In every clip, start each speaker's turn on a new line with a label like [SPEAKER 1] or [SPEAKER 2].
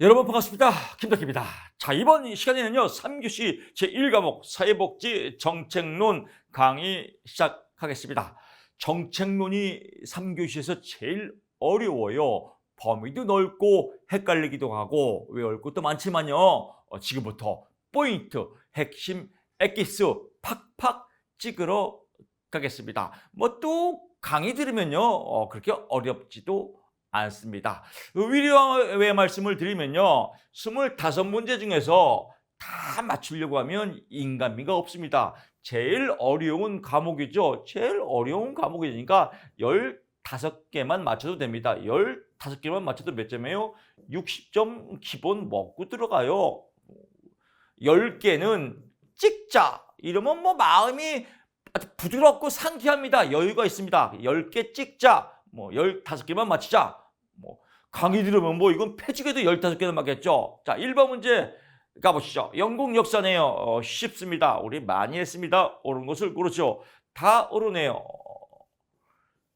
[SPEAKER 1] 여러분 반갑습니다. 김덕기입니다. 자, 이번 시간에는요, 3교시 제1과목 사회복지 정책론 강의 시작하겠습니다. 정책론이 3교시에서 제일 어려워요. 범위도 넓고 헷갈리기도 하고 외울 것도 많지만요. 지금부터 포인트, 핵심, 엑기스 팍팍 찍으러 가겠습니다. 뭐 또 강의 들으면요, 그렇게 어렵지도 않습니다. 위로의 말씀을 드리면요, 25문제 중에서 다 맞추려고 하면 인간미가 없습니다. 제일 어려운 과목이죠. 제일 어려운 과목이니까 15개만 맞춰도 됩니다. 15개만 맞춰도 몇 점이에요? 60점 기본 먹고 들어가요. 10개는 찍자 이러면 뭐 마음이 아주 부드럽고 상쾌합니다. 여유가 있습니다. 10개 찍자, 뭐 15개만 맞히자. 뭐 강의 들으면 뭐 이건 패직해도 15개는 맞겠죠. 자, 1번 문제 가보시죠. 영국 역사네요. 쉽습니다. 우리 많이 했습니다. 옳은 것을 고르죠. 다 옳으네요.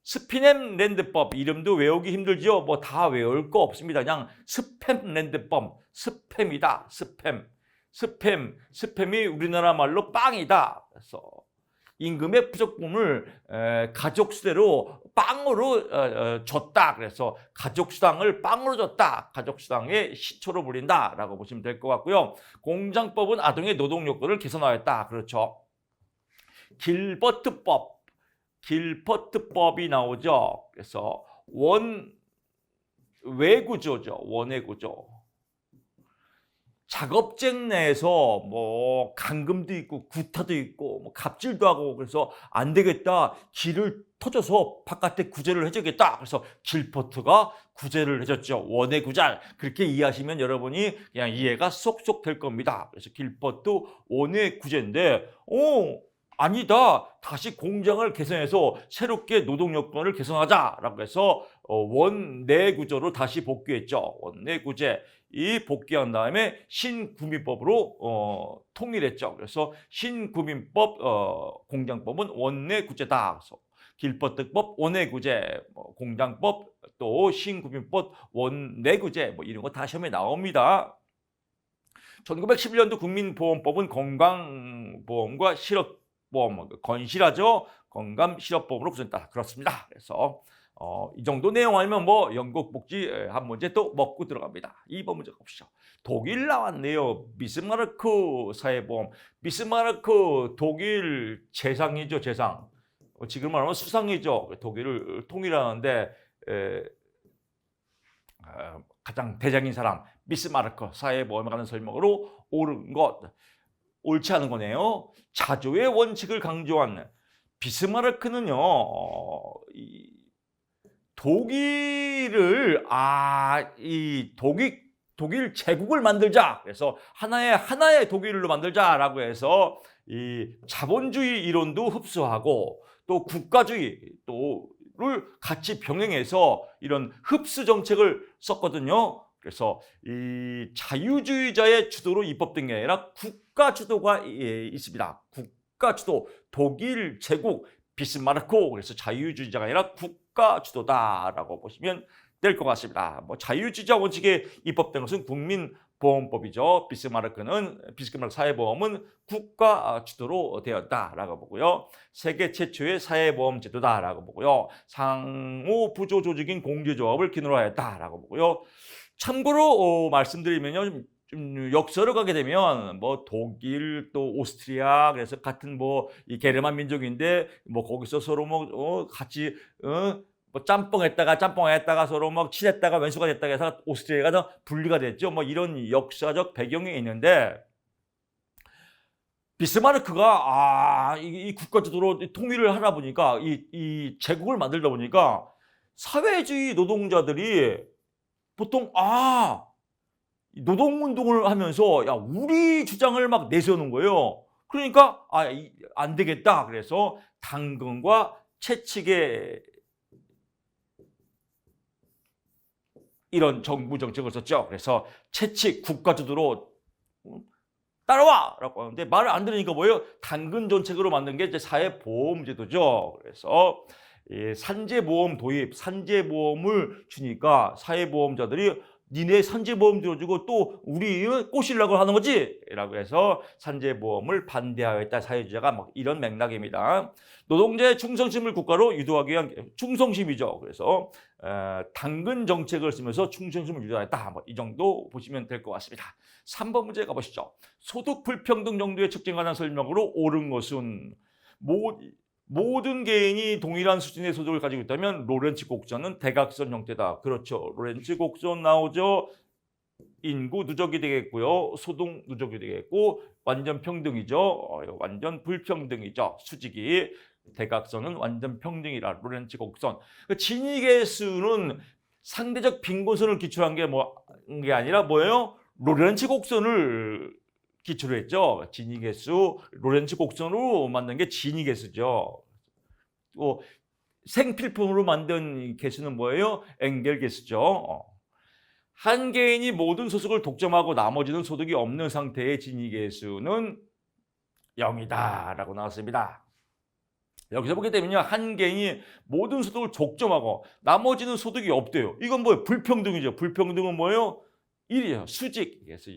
[SPEAKER 1] 스피넴랜드법, 이름도 외우기 힘들죠. 뭐 다 외울 거 없습니다. 그냥 스팸랜드법, 스팸이다. 스팸이 우리나라 말로 빵이다. 그래서 임금의 부적금을 가족 수대로 빵으로 줬다. 그래서 가족 수당을 빵으로 줬다. 가족 수당의 시초로 불린다라고 보시면 될 것 같고요. 공장법은 아동의 노동 요건을 개선하였다. 그렇죠. 길버트법이 나오죠. 그래서 원외구조죠. 원외구조. 작업장 내에서 뭐 감금도 있고 구타도 있고 뭐 갑질도 하고, 그래서 안 되겠다, 길을 터져서 바깥에 구제를 해주겠다. 그래서 길버트가 구제를 해줬죠. 원외구제. 그렇게 이해하시면 여러분이 그냥 이해가 쏙쏙 될 겁니다. 그래서 길버트 원외구제인데, 아니다, 다시 공장을 개선해서 새롭게 노동 여건을 개선하자라고 해서 원내구조로 다시 복귀했죠. 원내구제. 이 복귀한 다음에 신구민법으로 통일했죠. 그래서 신구민법, 공장법은 원내구제다. 그래서 길버트법 원내구제, 공장법, 또 신구민법 원내구제, 뭐 이런 거 다 시험에 나옵니다. 1911년도 국민보험법은 건강보험과 실업보험, 건실하죠. 건강실업보험으로 구성했다. 그렇습니다. 그래서 이 정도 내용 알면 뭐 영국 복지 한 문제 또 먹고 들어갑니다. 2번 문제 봅시죠. 독일 나왔네요. 비스마르크 사회보험. 비스마르크 독일 재상이죠. 재상. 지금 말하면 수상이죠. 독일을 통일하는데 가장 대장인 사람, 비스마르크 사회보험에 관한 설명으로 옳은 것, 옳지 않은 거네요. 자조의 원칙을 강조한 비스마르크는요, 독일을 독일 제국을 만들자. 그래서 하나의 독일로 만들자라고 해서 이 자본주의 이론도 흡수하고 또 국가주의 를 같이 병행해서 이런 흡수 정책을 썼거든요. 그래서 이 자유주의자의 주도로 입법된 게 아니라 국가 주도가 있습니다. 국가 주도, 독일 제국 비스마르크. 그래서 자유주의자가 아니라 국가 주도다라고 보시면 될 것 같습니다. 뭐 자유주의자 원칙에 입법된 것은 국민보험법이죠. 비스마르크 사회보험은 국가 주도로 되었다라고 보고요. 세계 최초의 사회보험 제도다라고 보고요. 상호 부조 조직인 공제조합을 기능으로 하였다라고 보고요. 참고로 말씀드리면요, 좀 역사로 가게 되면 뭐 독일 또 오스트리아, 그래서 같은 뭐 이 게르만 민족인데 뭐 거기서 서로 뭐 같이 뭐 짬뽕했다가 서로 막 친했다가 왼수가 됐다가 해서 오스트리아가 더 분리가 됐죠. 뭐 이런 역사적 배경이 있는데, 비스마르크가 이 국가주도로 통일을 하다 보니까 이 제국을 만들다 보니까 사회주의 노동자들이 보통 노동운동을 하면서 야, 우리 주장을 막 내세우는 거예요. 그러니까 안 되겠다. 그래서 당근과 채찍의 이런 정부 정책을 썼죠. 그래서 채찍 국가주도로 따라와라고 하는데 말을 안 들으니까 뭐예요? 당근 정책으로 만든 게 이제 사회보험제도죠. 그래서 산재보험 도입, 산재보험을 주니까 사회보험자들이 니네 산재보험 들어주고 또 우리 꼬시려고 하는 거지? 라고 해서 산재보험을 반대하였다. 사회주의자가 막 이런 맥락입니다. 노동자의 충성심을 국가로 유도하기 위한 충성심이죠. 그래서 당근 정책을 쓰면서 충성심을 유도하였다. 뭐 이 정도 보시면 될 것 같습니다. 3번 문제 가보시죠. 소득 불평등 정도의 측정에 관한 설명으로 옳은 것은 모든 개인이 동일한 수준의 소득을 가지고 있다면 로렌츠 곡선은 대각선 형태다. 그렇죠. 로렌츠 곡선 나오죠. 인구 누적이 되겠고요. 소득 누적이 되겠고 완전 평등이죠. 완전 불평등이죠. 수직이. 대각선은 완전 평등이라 로렌츠 곡선. 진위계수는 상대적 빈곤선을 기초한 게 아니라 뭐예요? 로렌츠 곡선을 기초로 했죠. 진위계수, 로렌츠 곡선으로 만든 게 진위계수죠. 또 생필품으로 만든 계수는 뭐예요? 엥겔 계수죠. 한 개인이 모든 소득을 독점하고 나머지는 소득이 없는 상태의 진위계수는 0이다 라고 나왔습니다. 여기서 보게 되면요. 한 개인이 모든 소득을 독점하고 나머지는 소득이 없대요. 이건 뭐예요? 불평등이죠. 불평등은 뭐예요? 1이에요. 수직. 그래서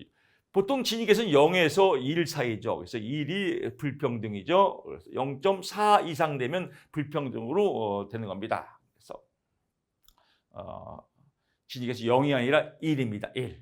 [SPEAKER 1] 보통 진위계수는 0에서 1 사이죠. 그래서 1이 불평등이죠. 그래서 0.4 이상 되면 불평등으로 되는 겁니다. 그래서 진위계수 0이 아니라 1입니다. 1.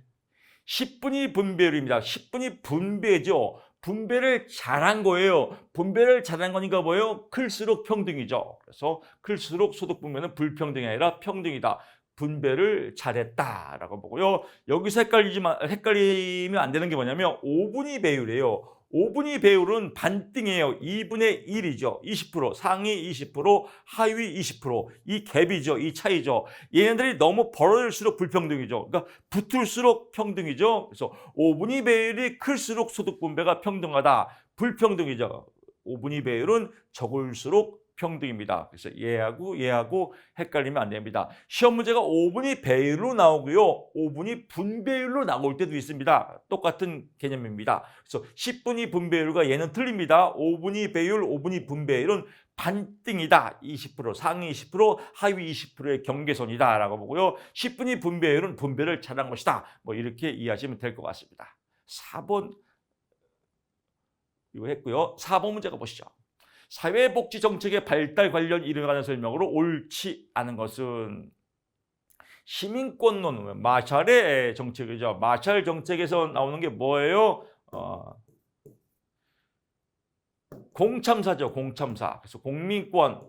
[SPEAKER 1] 10분위 분배율입니다. 10분위 분배죠. 분배를 잘한 거예요. 분배를 잘한 거니까 뭐예요? 클수록 평등이죠. 그래서 클수록 소득 분배는 불평등이 아니라 평등이다. 분배를 잘했다라고 보고요. 여기서 헷갈리면 안 되는 게 뭐냐면 5분위 배율이에요. 5분위 배율은 반등이에요. 2분의 1이죠. 20%, 상위 20%, 하위 20%. 이 갭이죠. 이 차이죠. 얘네들이 너무 벌어질수록 불평등이죠. 그러니까 붙을수록 평등이죠. 그래서 5분위 배율이 클수록 소득 분배가 평등하다. 불평등이죠. 5분위 배율은 적을수록 평등입니다. 그래서 얘하고 헷갈리면 안 됩니다. 시험 문제가 5분위 배율로 나오고요. 5분위 분배율로 나올 때도 있습니다. 똑같은 개념입니다. 그래서 10분위 분배율과 얘는 틀립니다. 5분위 배율, 5분위 분배율은 반등이다. 20%, 상위 20%, 하위 20%의 경계선이다 라고 보고요. 10분위 분배율은 분배를 잘한 것이다. 뭐 이렇게 이해하시면 될 것 같습니다. 4번 이거 했고요. 4번 문제 가보시죠. 사회복지 정책의 발달 관련 이름에 관한 설명으로 옳지 않은 것은 시민권론, 마샬의 정책이죠. 마샬 정책에서 나오는 게 뭐예요? 공참사죠. 공참사. 그래서 공민권,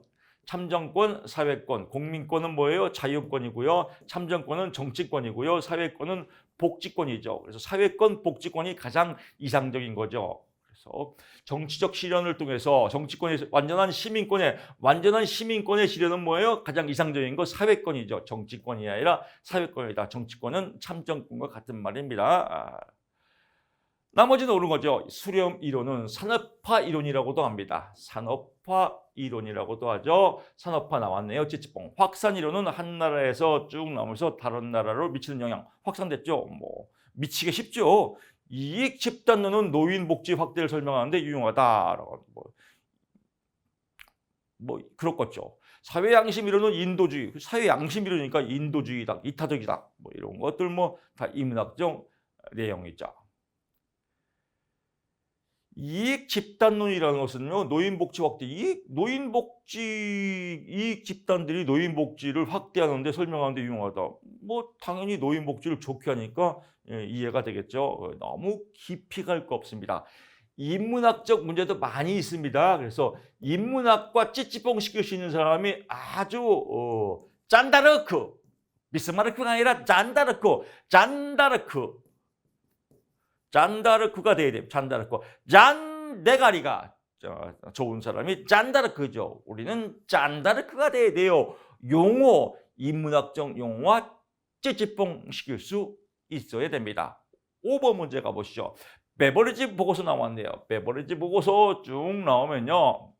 [SPEAKER 1] 참정권, 사회권. 공민권은 뭐예요? 자유권이고요. 참정권은 정치권이고요. 사회권은 복지권이죠. 그래서 사회권, 복지권이 가장 이상적인 거죠. 그래서 정치적 실현을 통해서 정치권의 완전한 시민권의 실현은 뭐예요? 가장 이상적인 거 사회권이죠. 정치권이 아니라 사회권이다. 정치권은 참정권과 같은 말입니다. 나머지는 옳은 거죠. 수렴 이론은 산업화 이론이라고도 합니다. 산업화 이론이라고도 하죠. 산업화 나왔네요. 찌찌뽕. 확산 이론은 한 나라에서 쭉 나오면서 다른 나라로 미치는 영향. 확산됐죠. 뭐 미치기 쉽죠. 이익 집단론은 노인 복지 확대를 설명하는데 유용하다라고 뭐 그렇겠죠. 사회 양심 이론은 인도주의. 사회 양심 이론이니까 인도주의다, 이타적이다. 뭐 이런 것들 뭐 다 인문학적 내용이죠. 이익 집단론이라는 것은요, 노인 복지 확대, 이익 집단들이 노인 복지를 확대하는데 설명하는데 유용하다. 뭐 당연히 노인 복지를 좋게 하니까 이해가 되겠죠. 너무 깊이 갈 거 없습니다. 인문학적 문제도 많이 있습니다. 그래서 인문학과 찌찌뽕 시킬 수 있는 사람이 아주 잔다르크, 비스마르크가 아니라 잔다르크가 돼야 돼요. 잔다르크. 잔대가리가 좋은 사람이 잔다르크죠. 우리는 잔다르크가 돼야 돼요. 용어, 인문학적 용어와 찌찌뽕 시킬 수 있어야 됩니다. 5번 문제 가보시죠. 베버리지 보고서 나왔네요. 베버리지 보고서 쭉 나오면요.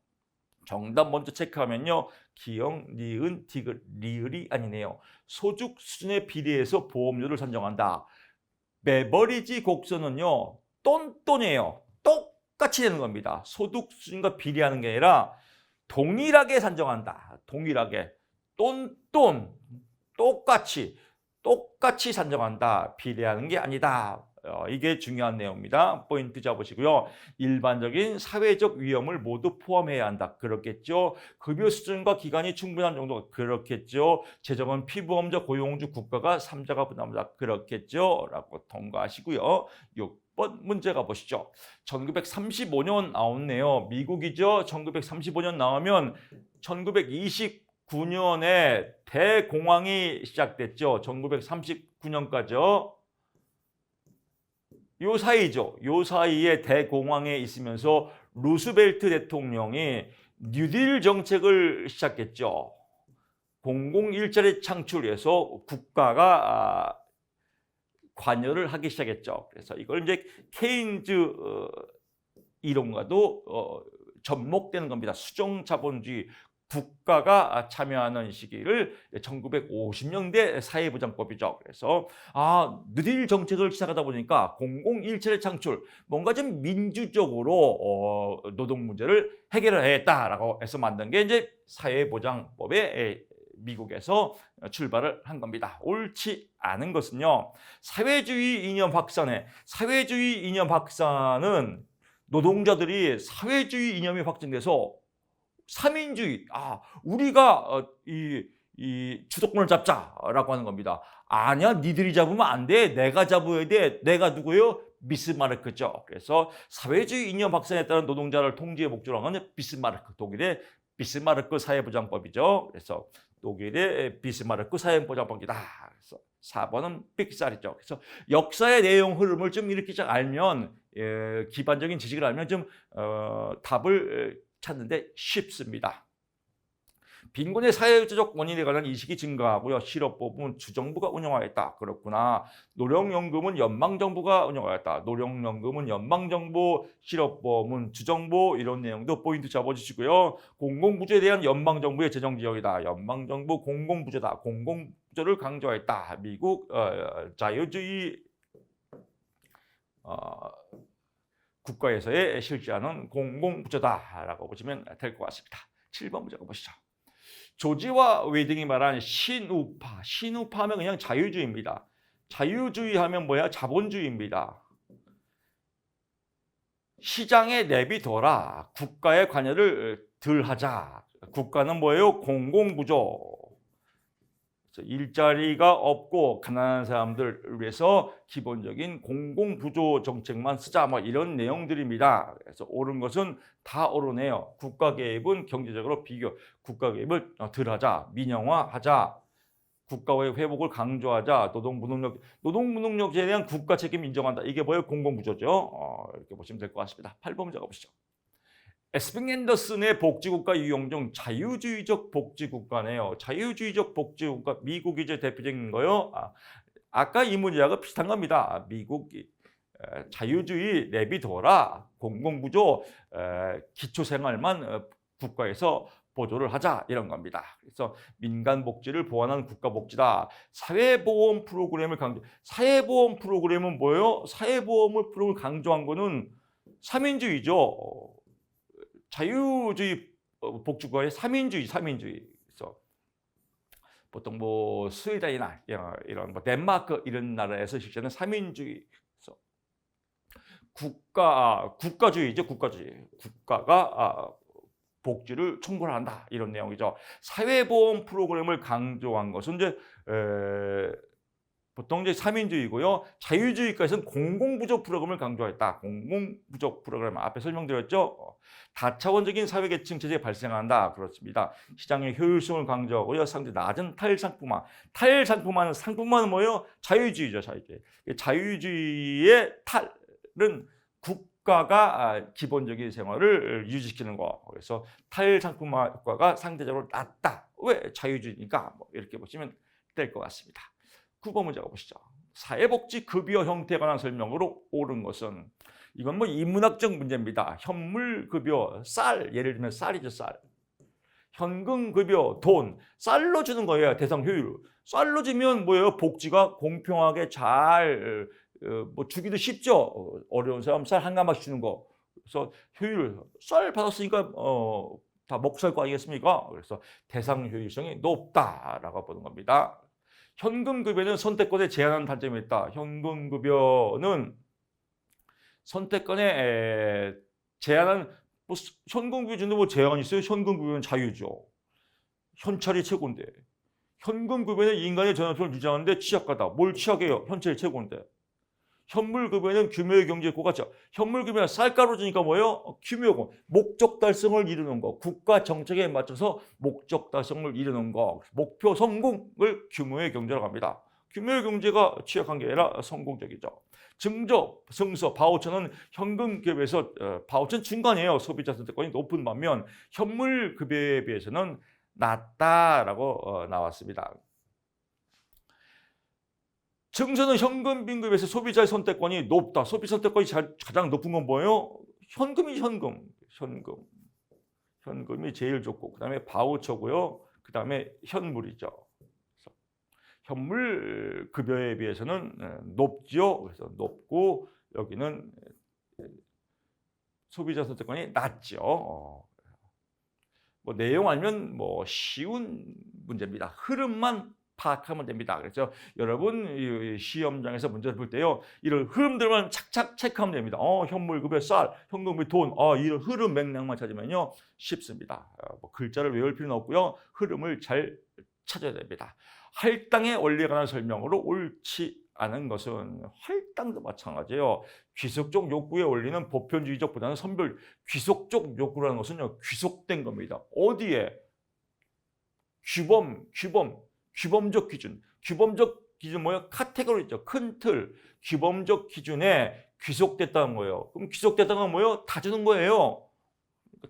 [SPEAKER 1] 정답 먼저 체크하면요. 기역, 니은, 디귿, 리을이 아니네요. 소득 수준에 비례해서 보험료를 산정한다. 베버리지 곡선은요. 똔똔이에요. 똑같이 되는 겁니다. 소득 수준과 비례하는 게 아니라 동일하게 산정한다. 동일하게. 똔똔. 똑같이. 똑같이 산정한다. 비례하는 게 아니다. 이게 중요한 내용입니다. 포인트 잡으시고요. 일반적인 사회적 위험을 모두 포함해야 한다. 그렇겠죠. 급여 수준과 기간이 충분한 정도가 그렇겠죠. 재정은 피보험자, 고용주, 국가가 3자가 부담한다. 그렇겠죠. 라고 통과하시고요. 6번 문제 가보시죠. 1935년 나왔네요. 미국이죠. 1935년 나오면 1929년에 대공황이 시작됐죠. 1939년까지요. 요 사이죠. 요 사이에 대공황에 있으면서 루스벨트 대통령이 뉴딜 정책을 시작했죠. 공공일자리 창출해서 국가가 관여를 하기 시작했죠. 그래서 이걸 이제 케인즈 이론과도 접목되는 겁니다. 수정자본주의 국가가 참여하는 시기를 1950년대 사회보장법이죠. 그래서 뉴딜 정책을 시작하다 보니까 공공일자리 창출, 뭔가 좀 민주적으로 노동 문제를 해결해야겠다라고 해서 만든 게 이제 사회보장법에 미국에서 출발을 한 겁니다. 옳지 않은 것은요. 사회주의 이념 확산은 노동자들이 사회주의 이념이 확증돼서 삼인주의, 우리가 이 주도권을 잡자라고 하는 겁니다. 아니야, 니들이 잡으면 안 돼. 내가 잡아야 돼. 내가 누구예요? 비스마르크죠. 그래서 사회주의 이념 확산에 따른 노동자를 통제의 목적으로 한 건 비스마르크, 독일의 비스마르크 사회보장법이죠. 그래서 독일의 비스마르크 사회보장법이다. 그래서 4번은 삑살이죠. 그래서 역사의 내용 흐름을 좀 이렇게 좀 알면, 기반적인 지식을 알면 좀 답을 찾는데 쉽습니다. 빈곤의 사회적 원인에 관한 인식이 증가하고요. 실업보험은 주정부가 운영하겠다. 그렇구나. 노령연금은 연방정부가 운영하겠다. 노령연금은 연방정부, 실업보험은 주정부, 이런 내용도 포인트 잡아주시고요. 공공부조에 대한 연방정부의 재정지역이다. 연방정부 공공부조다. 공공부조를 강조했다. 미국 자유주의 국가에서의 실시하는 공공부조다라고 보시면 될 것 같습니다. 7번 문제 보시죠. 조지와 웨딩이 말한 신우파. 신우파하면 그냥 자유주의입니다. 자유주의 하면 뭐야? 자본주의입니다. 시장에 내비둬라. 국가의 관여를 덜 하자. 국가는 뭐예요? 공공부조. 일자리가 없고 가난한 사람들을 위해서 기본적인 공공부조 정책만 쓰자, 뭐 이런 내용들입니다. 그래서 옳은 것은 다 옳으네요. 국가 개입은 경제적으로 국가 개입을 덜 하자, 민영화하자, 국가의 회복을 강조하자, 노동무능력제에 대한 국가 책임 인정한다. 이게 뭐예요? 공공부조죠. 이렇게 보시면 될 것 같습니다. 8번 문제 가보시죠. 에스핑 앤더슨의 복지국가 유형 중 자유주의적 복지국가네요. 자유주의적 복지국가, 미국이 이제 대표적인 거요. 아까 이 문제하고 비슷한 겁니다. 미국이 자유주의 내비둬라, 공공부조, 기초생활만 국가에서 보조를 하자, 이런 겁니다. 그래서 민간복지를 보완하는 국가복지다. 사회보험 프로그램을 사회보험 프로그램은 뭐예요? 사회보험을 프로그램을 강조한 거는 삼인주의죠. 자유주의 복지국가의 삼인주의. 그래서 보통 뭐 스웨덴이나 이런 뭐 덴마크 이런 나라에서 실시하는 삼인주의. 그래서 국가주의죠. 국가가 복지를 총괄한다, 이런 내용이죠. 사회보험 프로그램을 강조한 것은 이제 보통 이제 삼인주의고요. 자유주의가에서는 공공부조 프로그램을 강조했다. 공공부조 프로그램 앞에 설명드렸죠. 다차원적인 사회계층 체제가 발생한다. 그렇습니다. 시장의 효율성을 강조하고요. 상대 낮은 탈상품화는 상품화는 뭐예요? 자유주의죠. 자유주의의 탈은 국가가 기본적인 생활을 유지시키는 거. 그래서 탈상품화 효과가 상대적으로 낮다. 왜? 자유주의니까. 뭐 이렇게 보시면 될 것 같습니다. 9번 문제 가보시죠. 사회복지 급여 형태에 관한 설명으로 옳은 것은, 이건 뭐 인문학적 문제입니다. 현물급여, 예를 들면 쌀이죠, 쌀. 현금급여, 돈, 쌀로 주는 거예요. 대상 효율. 쌀로 주면 뭐예요? 복지가 공평하게 잘 뭐 주기도 쉽죠. 어려운 사람 쌀 한 가마씩 주는 거. 그래서 효율, 쌀 받았으니까 다 먹고 살 거 아니겠습니까? 그래서 대상 효율성이 높다라고 보는 겁니다. 현금급여는 선택권에 제한하는 단점이 있다. 현금급여는 선택권에 제한하는 뭐 현금급여 주는데 뭐 제한이 있어요? 현금급여는 자유죠. 현찰이 최고인데. 현금급여는 인간의 전환성을 유지하는데 취약하다. 뭘 취약해요? 현찰이 최고인데. 현물급여는 규모의 경제에 고가죠. 현물급여는 쌀가루 주니까 뭐예요? 규모고 목적 달성을 이루는 거. 국가 정책에 맞춰서 목적 달성을 이루는 거. 목표 성공을 규모의 경제라고 합니다. 규모의 경제가 취약한 게 아니라 성공적이죠. 증저, 승서, 바우처는 현금급여에서 바우처는 중간이에요. 소비자 선택권이 높은 반면 현물급여에 비해서는 낮다라고 나왔습니다. 증서는 현금 빈급에서 소비자의 선택권이 높다. 소비 선택권이 가장 높은 건 뭐예요? 현금이 현금이 제일 좋고 그다음에 바우처고요. 그다음에 현물이죠. 그래서 현물 급여에 비해서는 높죠. 그래서 높고 여기는 소비자 선택권이 낮죠. 뭐 내용 알면 뭐 쉬운 문제입니다. 흐름만 파악하면 됩니다. 그래서 여러분 시험장에서 문제를 풀 때요, 이런 흐름들만 착착 체크하면 됩니다. 현물급여 쌀, 현금급여 돈, 이런 흐름 맥락만 찾으면요 쉽습니다. 뭐 글자를 외울 필요는 없고요, 흐름을 잘 찾아야 됩니다. 할당의 원리에 관한 설명으로 옳지 않은 것은 할당도 마찬가지예요. 귀속적 욕구의 원리는 보편주의적보다는 선별. 귀속적 욕구라는 것은요 귀속된 겁니다. 어디에? 규범적 기준. 규범적 기준 뭐예요? 카테고리죠. 큰 틀. 규범적 기준에 귀속됐다는 거예요. 그럼 귀속됐다는 건 뭐예요? 다 주는 거예요.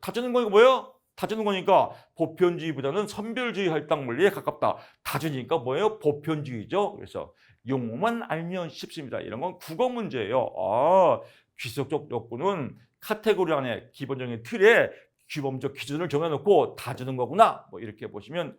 [SPEAKER 1] 다 주는 거니까 뭐예요? 다 주는 거니까 보편주의보다는 선별주의 할당 원리에 가깝다. 다 주니까 뭐예요? 보편주의죠. 그래서 용어만 알면 쉽습니다. 이런 건 국어 문제예요. 귀속적 욕구는 카테고리 안에 기본적인 틀에 규범적 기준을 정해놓고 다 주는 거구나. 뭐 이렇게 보시면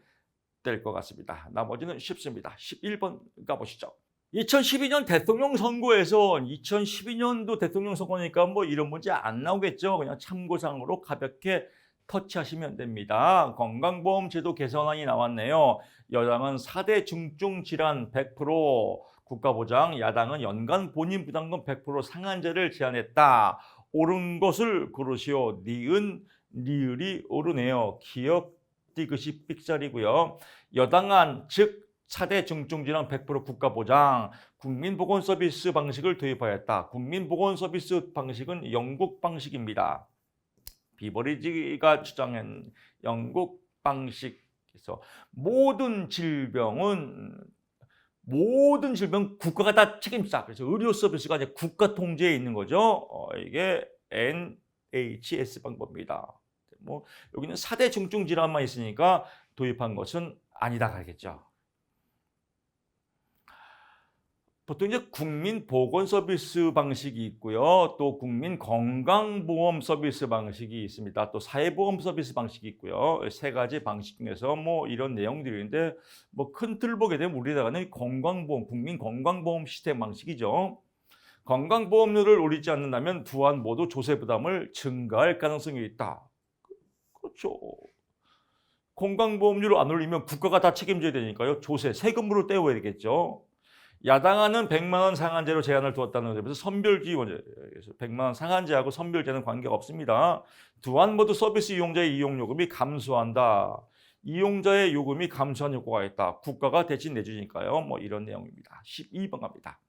[SPEAKER 1] 될 것 같습니다. 나머지는 쉽습니다. 11번 가보시죠. 2012년 대통령 선거에서 2012년도 대통령 선거니까 뭐 이런 문제 안 나오겠죠. 그냥 참고사항으로 가볍게 터치하시면 됩니다. 건강보험 제도 개선안이 나왔네요. 여당은 4대 중증 질환 100% 국가보장, 야당은 연간 본인 부담금 100% 상한제를 제안했다. 옳은 것을 고르시오. 니은, 리을이 오르네요. 기억 디귿이 삑살이고요. 여당안, 즉 4대 중증질환 100% 국가보장, 국민보건서비스 방식을 도입하였다. 국민보건서비스 방식은 영국 방식입니다. 비버리지가 주장한 영국 방식에서 모든 질병 국가가 다 책임지다. 그래서 의료 서비스가 이제 국가 통제에 있는 거죠. 이게 NHS 방법입니다. 뭐 여기는 4대 중증 질환만 있으니까 도입한 것은 아니다 가겠죠. 보통 이제 국민 보건 서비스 방식이 있고요. 또 국민 건강보험 서비스 방식이 있습니다. 또 사회보험 서비스 방식이 있고요. 세 가지 방식 중에서 뭐 이런 내용들인데 뭐 큰 틀 보게 되면 우리나라는 건강보험, 국민 건강보험 시스템 방식이죠. 건강보험료를 올리지 않는다면 두안 모두 조세 부담을 증가할 가능성이 있다. 그렇죠. 건강보험료를 안 올리면 국가가 다 책임져야 되니까요. 조세, 세금으로 떼어야 되겠죠. 야당안은 100만 원 상한제로 제한을 두었다는 점에서 선별주의 원칙, 100만 원 상한제하고 선별제는 관계가 없습니다. 두안 모두 서비스 이용자의 이용요금이 감소한다. 이용자의 요금이 감소한 효과가 있다. 국가가 대신 내주니까요. 뭐 이런 내용입니다. 12번 갑니다.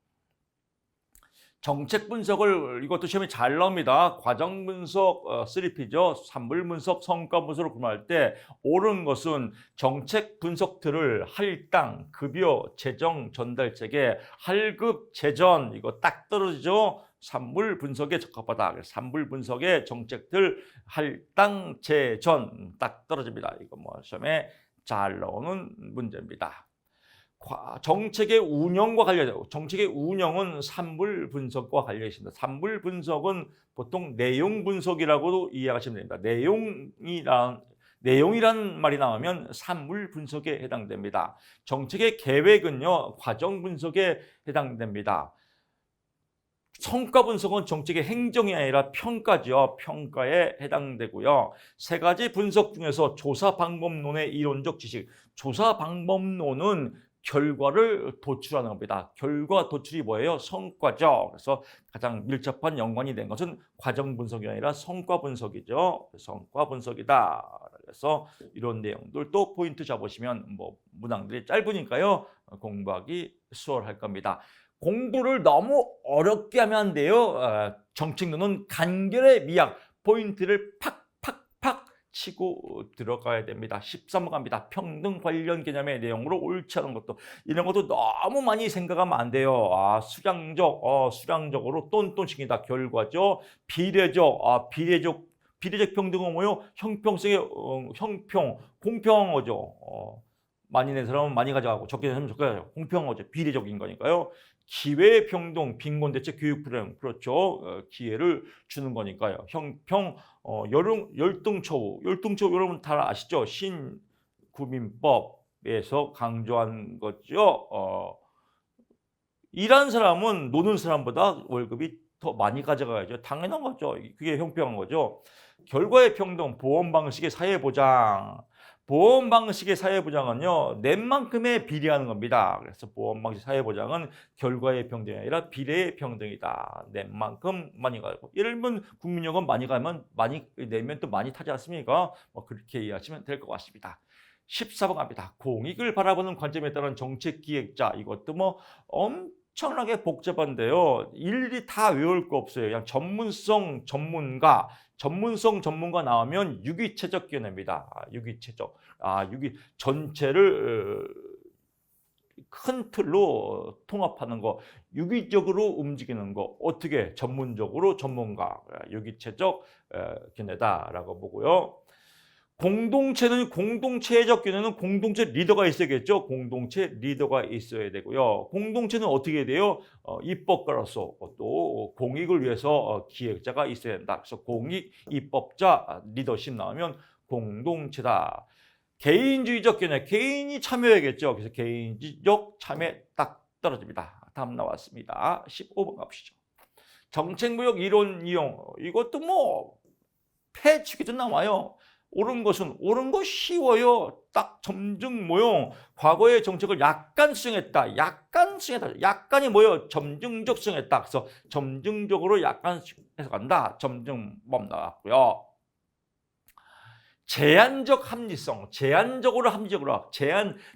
[SPEAKER 1] 정책 분석을, 이것도 시험에 잘 나옵니다. 과정 분석 3P죠. 산물 분석, 성과 분석을 구분할 때 옳은 것은 정책 분석들을 할당, 급여, 재정, 전달 체계, 할급, 재전 이거 딱 떨어지죠. 산물 분석에 적합하다. 산물 분석의 정책들 할당, 재전 딱 떨어집니다. 이거 뭐 시험에 잘 나오는 문제입니다. 정책의 운영과 관련돼요. 정책의 운영은 산물 분석과 관련이 있습니다. 산물 분석은 보통 내용 분석이라고도 이해하시면 됩니다. 내용이란 말이 나오면 산물 분석에 해당됩니다. 정책의 계획은요, 과정 분석에 해당됩니다. 성과 분석은 정책의 행정이 아니라 평가죠. 평가에 해당되고요. 세 가지 분석 중에서 조사 방법론의 이론적 지식. 조사 방법론은 결과를 도출하는 겁니다. 결과 도출이 뭐예요? 성과죠. 그래서 가장 밀접한 연관이 된 것은 과정 분석이 아니라 성과 분석이죠. 성과 분석이다. 그래서 이런 내용들 또 포인트 잡으시면 뭐 문항들이 짧으니까요. 공부하기 수월할 겁니다. 공부를 너무 어렵게 하면 안 돼요. 정책론은 간결의 미학, 포인트를 팍팍팍 치고 들어가야 됩니다. 13번 갑니다. 평등 관련 개념의 내용으로 옳지 않은 것도 이런 것도 너무 많이 생각하면 안 돼요. 수량적으로 똔똔식이다. 결과죠. 비례적 평등은 뭐요? 형평성의 형평, 공평하죠. 많이 낸 사람은 많이 가져가고 적게 낸 사람은 적게 가져가고 공평하죠. 비례적인 거니까요. 기회 평등, 빈곤대책 교육 불행, 그렇죠. 기회를 주는 거니까요. 형평, 열등처우 여러분 다 아시죠? 신구민법에서 강조한 거죠. 일하는 사람은 노는 사람보다 월급이 더 많이 가져가야죠. 당연한 거죠. 그게 형평한 거죠. 결과의 평등, 보험 방식의 사회보장. 보험 방식의 사회보장은요, 낸 만큼에 비례하는 겁니다. 그래서 보험 방식 사회보장은 결과의 평등이 아니라 비례의 평등이다. 낸 만큼 많이 가고. 예를 들면 국민연금 많이 가면 많이 내면 또 많이 타지 않습니까? 뭐 그렇게 이해하시면 될 것 같습니다. 14번 갑니다. 공익을 바라보는 관점에 따른 정책 기획자. 이것도 뭐 엄청나게 복잡한데요. 일일이 다 외울 거 없어요. 그냥 전문성 전문가 나오면 유기체적 개념입니다. 유기체적. 전체를 큰 틀로 통합하는 거, 유기적으로 움직이는 거, 어떻게 전문적으로 전문가, 유기체적 견해다라고 보고요. 공동체적 견해는 공동체 리더가 있어야겠죠. 공동체 리더가 있어야 되고요. 공동체는 어떻게 돼요? 입법가로서 또 공익을 위해서 기획자가 있어야 된다. 그래서 공익, 입법자, 리더십 나오면 공동체다. 개인주의적 견해, 개인이 참여해야겠죠. 그래서 개인적 참여 딱 떨어집니다. 다음 나왔습니다. 15번 가보시죠. 정책무역 이론 이용, 이것도 뭐 폐축에도 나와요. 옳은 것은 옳은 거 쉬워요. 딱 점증 모형. 과거의 정책을 약간이 뭐예요? 약간이 뭐예요? 점증적 수용했다. 그래서 점증적으로 약간 해석한다. 점증법 나왔고요. 제한적 합리성. 제한적으로 합리적으로.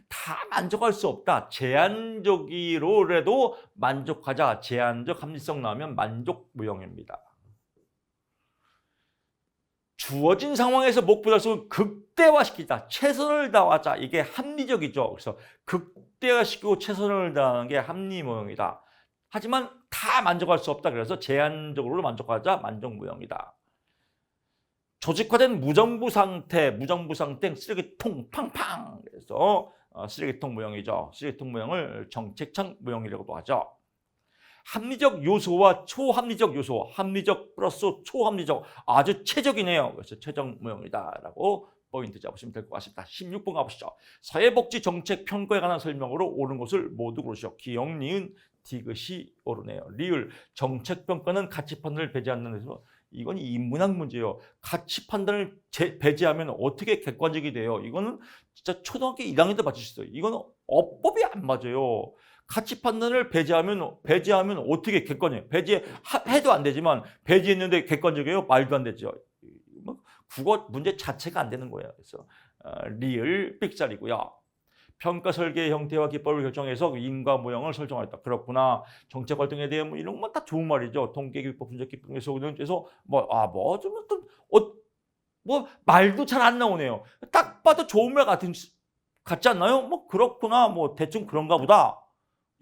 [SPEAKER 1] 다 만족할 수 없다. 제한적으로라도 만족하자. 제한적 합리성 나오면 만족 무형입니다. 주어진 상황에서 목표 달성을 극대화시키자. 최선을 다하자. 이게 합리적이죠. 그래서 극대화시키고 최선을 다하는 게 합리무형이다. 하지만 다 만족할 수 없다. 그래서 제한적으로 만족하자. 만족무형이다. 조직화된 무정부 상태 쓰레기통 팡팡. 그래서 쓰레기통 무형이죠. 쓰레기통 무형을 정책창 무형이라고도 하죠. 합리적 요소와 초합리적 요소, 합리적 플러스 초합리적, 아주 최적이네요. 그래서 최적 무형이다라고 포인트 잡으시면 될 것 같습니다. 16번 가보시죠. 사회복지 정책 평가에 관한 설명으로 옳은 것을 모두 고르시오. 기역, 니은, 디귿이 옳으네요. 리을, 정책 평가는 가치 판단을 배제하는 데서 이건 인문학 문제예요. 가치 판단을 배제하면 어떻게 객관적이 돼요? 이거는 진짜 초등학교 1학년 때 맞출 수 있어요. 이거는 어법이 안 맞아요. 가치 판단을 배제하면 어떻게 객관이에요? 배제해도 안 되지만 배제했는데 객관적이에요? 말도 안 되죠. 국어 문제 자체가 안 되는 거예요. 그래서 리을 삑살이고요. 평가 설계의 형태와 기법을 결정해서 인과 모형을 설정하였다. 그렇구나. 정책 활동에 대해 뭐 이런 건 다 좋은 말이죠. 통계 기법 분석 기법에서 말도 잘 안 나오네요. 딱 봐도 좋은 말 같지 않나요? 뭐 그렇구나. 뭐 대충 그런가 보다.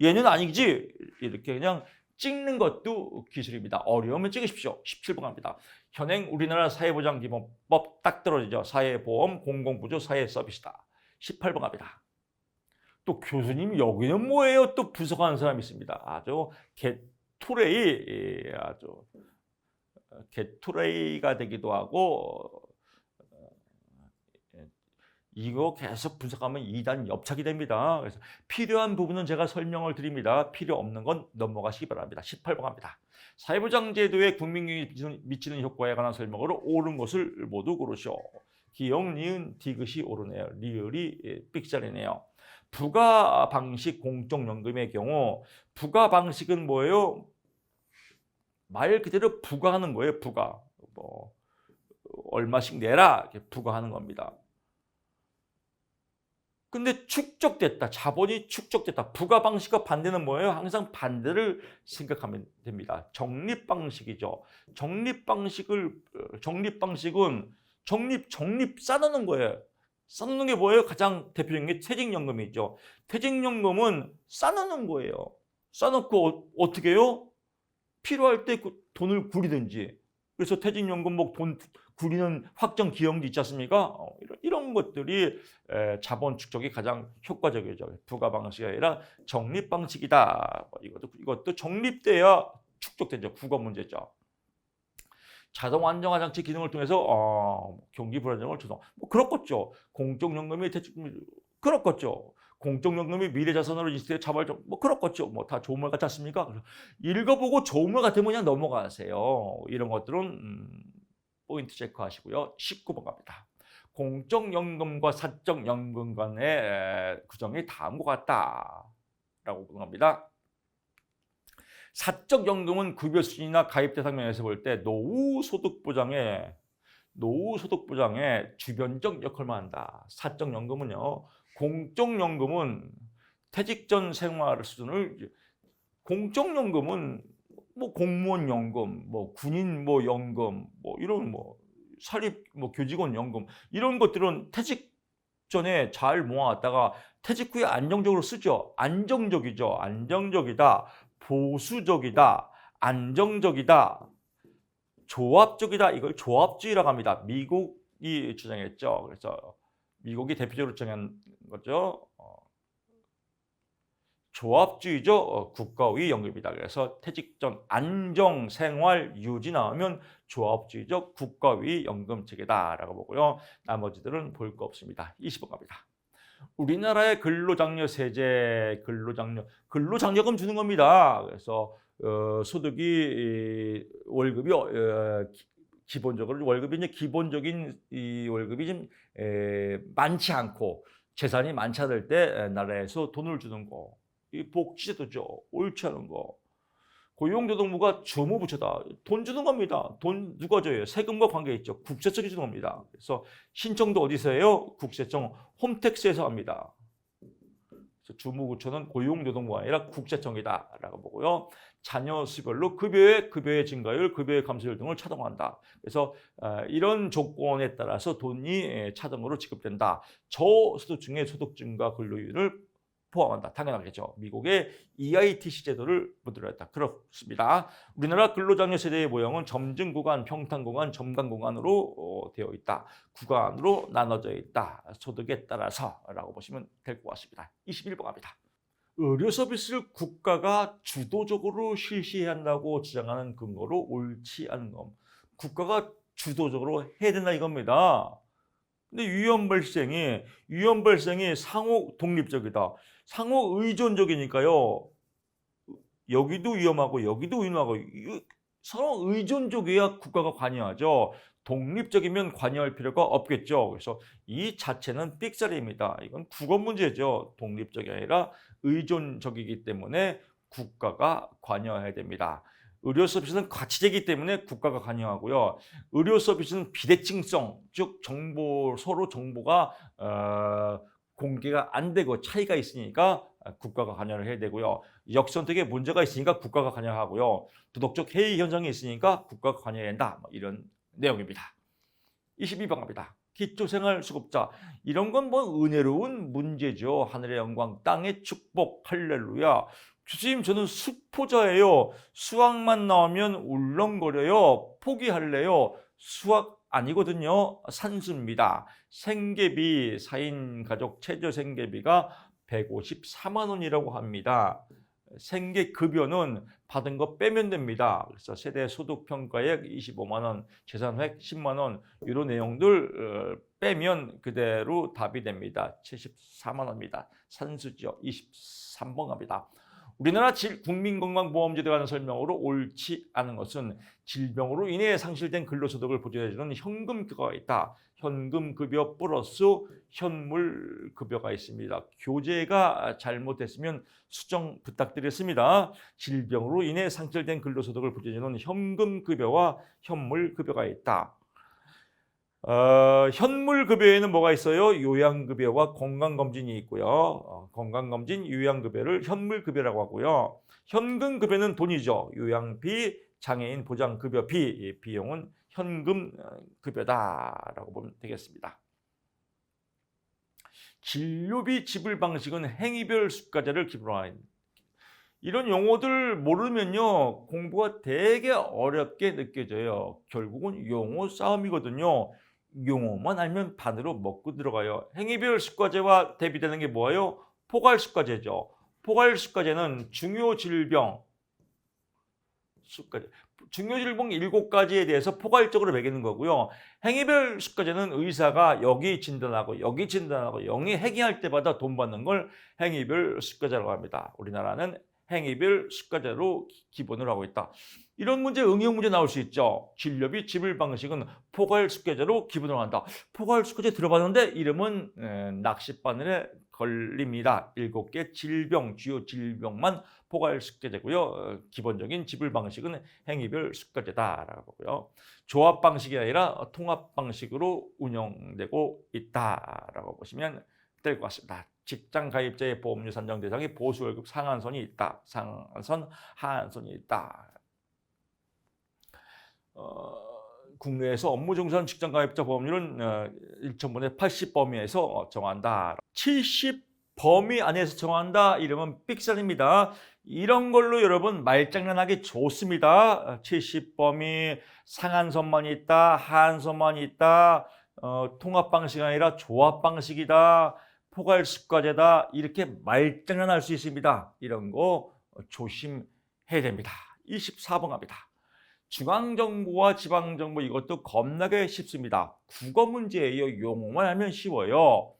[SPEAKER 1] 얘는 아니지. 이렇게 그냥 찍는 것도 기술입니다. 어려우면 찍으십시오. 17번 갑니다. 현행 우리나라 사회보장기본법 딱 떨어지죠. 사회보험, 공공부조, 사회서비스다. 18번 갑니다. 또 교수님 여기는 뭐예요? 또 분석하는 사람이 있습니다. 아주 게토레이가 되기도 하고 이거 계속 분석하면 2단 엽착이 됩니다. 그래서 필요한 부분은 제가 설명을 드립니다. 필요 없는 건 넘어가시기 바랍니다. 18번 갑니다. 사회보장제도에 국민에게 미치는 효과에 관한 설명으로 옳은 것을 모두 고르시오. 기역, 니은, 디귿이 옳으네요. 리을이 삑살이네요. 부가 방식 공적연금의 경우 부가 방식은 뭐예요? 말 그대로 부과하는 거예요. 부가. 뭐 얼마씩 내라 이렇게 부과하는 겁니다. 근데 축적됐다. 자본이 축적됐다. 부가 방식과 반대는 뭐예요? 항상 반대를 생각하면 됩니다. 적립 방식이죠. 적립 방식은 적립 쌓아놓는 거예요. 쌓는 게 뭐예요? 가장 대표적인 게 퇴직연금이죠. 퇴직연금은 쌓아놓는 거예요. 쌓아놓고 어떻게 해요? 필요할 때 그 돈을 굴리든지. 그래서 퇴직연금 뭐 돈 굴리는 확정 기형도 있지 않습니까? 이런 것들이 자본 축적이 가장 효과적이죠. 부가 방식이 아니라 적립 방식이다. 이것도 적립돼야 축적되죠. 국어 문제죠. 자동 안정화 장치 기능을 통해서 경기 불안정을 조성. 뭐 그렇겠죠. 공적연금이 그렇겠죠. 공적연금이 미래 자산으로 인식돼 자발적 뭐 그렇겠죠. 뭐 다 좋은 말 같지 않습니까? 읽어보고 좋은 말 같으면 그냥 넘어가세요. 이런 것들은 포인트 체크하시고요. 19번 갑니다. 공적연금과 사적연금 간의 규정이 다음과 같다라고 보는 겁니다. 사적연금은 급여 수준이나 가입 대상 면에서 볼 때 노후 소득 보장에 주변적 역할만 한다. 사적연금은요. 공적연금은 퇴직 전 생활 수준을 공적연금은 뭐 공무원 연금, 뭐 군인 뭐 연금, 뭐 이런 뭐 사립 뭐 교직원 연금 이런 것들은 퇴직 전에 잘 모아왔다가 퇴직 후에 안정적으로 쓰죠. 안정적이죠. 안정적이다. 보수적이다. 안정적이다. 조합적이다. 이걸 조합주의라고 합니다. 미국이 주장했죠. 그래서 미국이 대표적으로 정한 거죠. 조합주의죠. 국가의 연금이다. 그래서 퇴직 전 안정 생활 유지 나오면 조합주의적 국가의 연금 체계다라고 보고요. 나머지들은 볼 거 없습니다. 20번 갑니다. 우리나라의 근로장려 세제, 근로장려금 주는 겁니다. 그래서 소득이 월급이 기본적으로 월급이 이제 기본적인 이 월급이 좀 많지 않고 재산이 많지 않을 때 나라에서 돈을 주는 거. 이 복지제도죠. 옳지 않은 거. 고용노동부가 주무부처다. 돈 주는 겁니다. 돈 누가 줘요? 세금과 관계 있죠. 국세청이 주는 겁니다. 그래서 신청도 어디서 해요? 국세청 홈택스에서 합니다. 그래서 주무부처는 고용노동부가 아니라 국세청이다라고 보고요. 자녀 수별로 급여의 증가율, 급여의 감소율 등을 차등한다. 그래서 이런 조건에 따라서 돈이 차등으로 지급된다. 저소득층의 소득 증가 근로율을 포함한다. 당연하겠죠. 미국의 EITC 제도를 만들었다. 그렇습니다. 우리나라 근로장려 세대의 모형은 점증 구간, 평탄 구간, 점간 구간으로 되어 있다. 구간으로 나눠져 있다. 소득에 따라서라고 보시면 될 것 같습니다. 21번 갑니다. 의료 서비스를 국가가 주도적으로 실시해야 한다고 주장하는 근거로 옳지 않은 것. 국가가 주도적으로 해야 된다 이겁니다. 근데 위험 발생이 상호 독립적이다. 상호 의존적이니까요. 여기도 위험하고 여기도 위험하고 서로 의존적이야 국가가 관여하죠. 독립적이면 관여할 필요가 없겠죠. 그래서 이 자체는 삑사리입니다. 이건 국어 문제죠. 독립적이 아니라 의존적이기 때문에 국가가 관여해야 됩니다. 의료 서비스는 가치제이기 때문에 국가가 관여하고요. 의료 서비스는 비대칭성, 즉 서로 정보가 공개가 안 되고 차이가 있으니까 국가가 관여를 해야 되고요. 역선택에 문제가 있으니까 국가가 관여하고요. 도덕적 해이 현상이 있으니까 국가가 관여해야 한다. 이런 내용입니다. 22번 갑니다. 기초생활수급자. 이런 건 뭐 은혜로운 문제죠. 하늘의 영광, 땅의 축복, 할렐루야. 교수님 저는 수포자예요. 수학만 나오면 울렁거려요. 포기할래요. 수학 아니거든요. 산수입니다. 생계비 4인 가족 최저 생계비가 154만 원이라고 합니다. 생계급여는 받은 거 빼면 됩니다. 그래서 세대 소득 평가액 25만 원, 재산획 10만 원 이런 내용들 빼면 그대로 답이 됩니다. 74만 원입니다. 산수죠. 23번 갑니다. 우리나라 국민건강보험제도에 관한 설명으로 옳지 않은 것은 질병으로 인해 상실된 근로소득을 보조해주는 현금급여가 있다. 현금급여 플러스 현물급여가 있습니다. 교재가 잘못됐으면 수정 부탁드리겠습니다. 질병으로 인해 상실된 근로소득을 보조해주는 현금급여와 현물급여가 있다. 현물급여에는 뭐가 있어요? 요양급여와 건강검진이 있고요. 건강검진, 요양급여를 현물급여라고 하고요. 현금급여는 돈이죠. 요양비, 장애인 보장급여비, 비용은 현금급여다라고 보면 되겠습니다. 진료비 지불 방식은 행위별 수가제를 기본으로 하는, 이런 용어들 모르면요 공부가 되게 어렵게 느껴져요. 결국은 용어 싸움이거든요. 용어만 알면 반으로 먹고 들어가요. 행위별 수가제와 대비되는 게 뭐예요? 포괄수가제죠. 포괄수가제는 중요질병 수가제, 중요질병 7가지에 대해서 포괄적으로 매기는 거고요. 행위별 수가제는 의사가 여기 진단하고 여기 진단하고 여기 행위할 때마다 돈 받는 걸 행위별 수가제라고 합니다. 우리나라는 행위별 수가제로 기본으로 하고 있다. 이런 문제 응용 문제 나올 수 있죠. 진료비 지불 방식은 포괄수가제로 기본으로 한다. 포괄수가제 들어봤는데 이름은 낚싯바늘에 걸립니다. 7개 질병, 주요 질병만 포괄수가제고요. 기본적인 지불 방식은 행위별 수가제다라고 보고요. 조합 방식이 아니라 통합 방식으로 운영되고 있다라고 보시면 될 것 같습니다. 직장 가입자의 보험료 산정 대상이 보수 월급 상한선이 있다. 상한선, 하한선이 있다. 국내에서 업무 종사하는 직장 가입자 보험료는 1,000분의 80 범위에서 정한다. 70 범위 안에서 정한다. 이러면 삑살입니다. 이런 걸로 여러분 말장난하기 좋습니다. 70 범위, 상한선만 있다, 하한선만 있다, 통합 방식이 아니라 조합 방식이다, 포괄수가제다, 이렇게 말장난할 수 있습니다. 이런 거 조심해야 됩니다. 24번 갑니다. 중앙정부와 지방정부, 이것도 겁나게 쉽습니다. 국어 문제예요. 용어만 하면 쉬워요.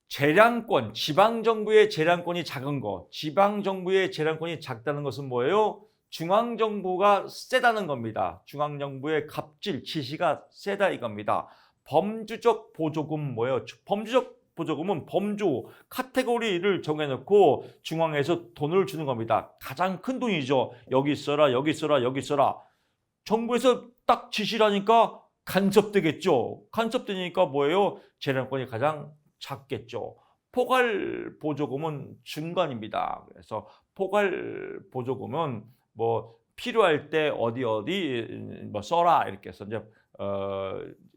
[SPEAKER 1] 재량권, 지방정부의 재량권이 작은 거, 지방정부의 재량권이 작다는 것은 뭐예요? 중앙정부가 세다는 겁니다. 중앙정부의 갑질, 지시가 세다 이겁니다. 범주적 보조금 뭐예요? 범주적 보조금은 범주, 카테고리를 정해놓고 중앙에서 돈을 주는 겁니다. 가장 큰 돈이죠. 여기 써라, 여기 써라, 여기 써라. 정부에서 딱 지시를 하니까 간섭되겠죠. 간섭되니까 뭐예요? 재량권이 가장 작겠죠. 포괄 보조금은 중간입니다. 그래서 포괄 보조금은 뭐 필요할 때 어디 뭐 써라 이렇게 해서 이제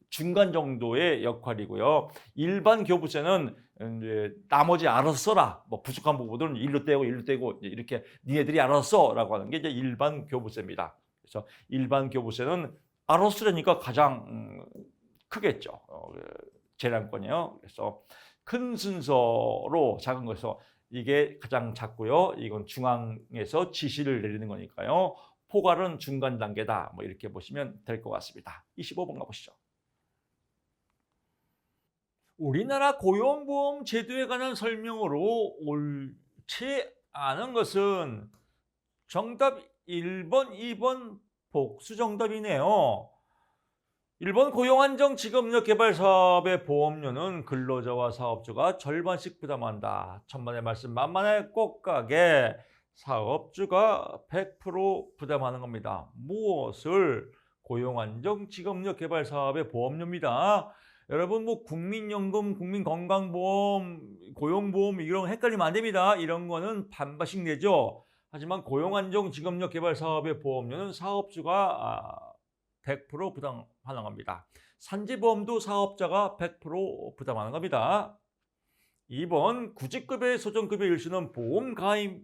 [SPEAKER 1] 중간 정도의 역할이고요. 일반 교부세는 이제 나머지 알아서 써라. 뭐 부족한 부분들은 일로 떼고 이렇게 니네들이 알아서 써라고 하는 게 이제 일반 교부세입니다. 그래서 일반 교부세는 알아서 쓰려니까 가장 크겠죠. 재량권이요. 그래서 큰 순서로 작은 거에서 이게 가장 작고요. 이건 중앙에서 지시를 내리는 거니까요. 포괄은 중간 단계다. 뭐 이렇게 보시면 될 것 같습니다. 25번 가보시죠. 우리나라 고용보험 제도에 관한 설명으로 옳지 않은 것은 정답 1번, 2번 복수 정답이네요. 1번 고용안정직업력개발사업의 보험료는 근로자와 사업주가 절반씩 부담한다. 천만의 말씀 만만의 꽃가게, 사업주가 100% 부담하는 겁니다. 무엇을? 고용안정직업력개발사업의 보험료입니다. 여러분 뭐 국민연금, 국민건강보험, 고용보험 이런 거 헷갈리면 안 됩니다. 이런 거는 반반씩 내죠. 하지만 고용안정직업력개발사업의 보험료는 사업주가 100% 부담하는 겁니다. 산재보험도 사업자가 100% 부담하는 겁니다. 2번 구직급여의 소정급여 일수는 보험 가입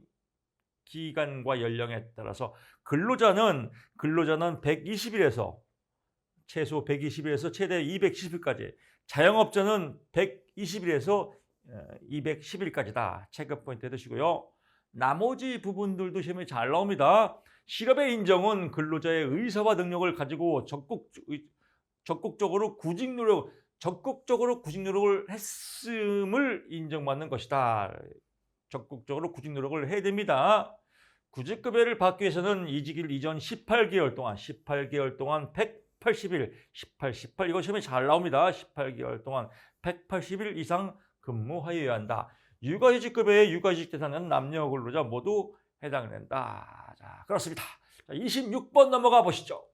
[SPEAKER 1] 기간과 연령에 따라서 근로자는 120일에서 최소 120일에서 최대 270일까지, 자영업자는 120일에서 210일까지다. 체크 포인트 해두시고요. 나머지 부분들도 시험에 잘 나옵니다. 실업의 인정은 근로자의 의사와 능력을 가지고 적극적으로 구직 노력을 했음을 인정받는 것이다. 적극적으로 구직 노력을 해야 됩니다. 구직급여를 받기 위해서는 이직일 이전 18개월 동안 180일, 18 이거 시험에 잘 나옵니다. 18개월 동안 180일 이상 근무하여야 한다. 육아휴직급여의 육아휴직 대상은 남녀 근로자 모두 해당된다. 자, 그렇습니다. 자, 26번 넘어가 보시죠.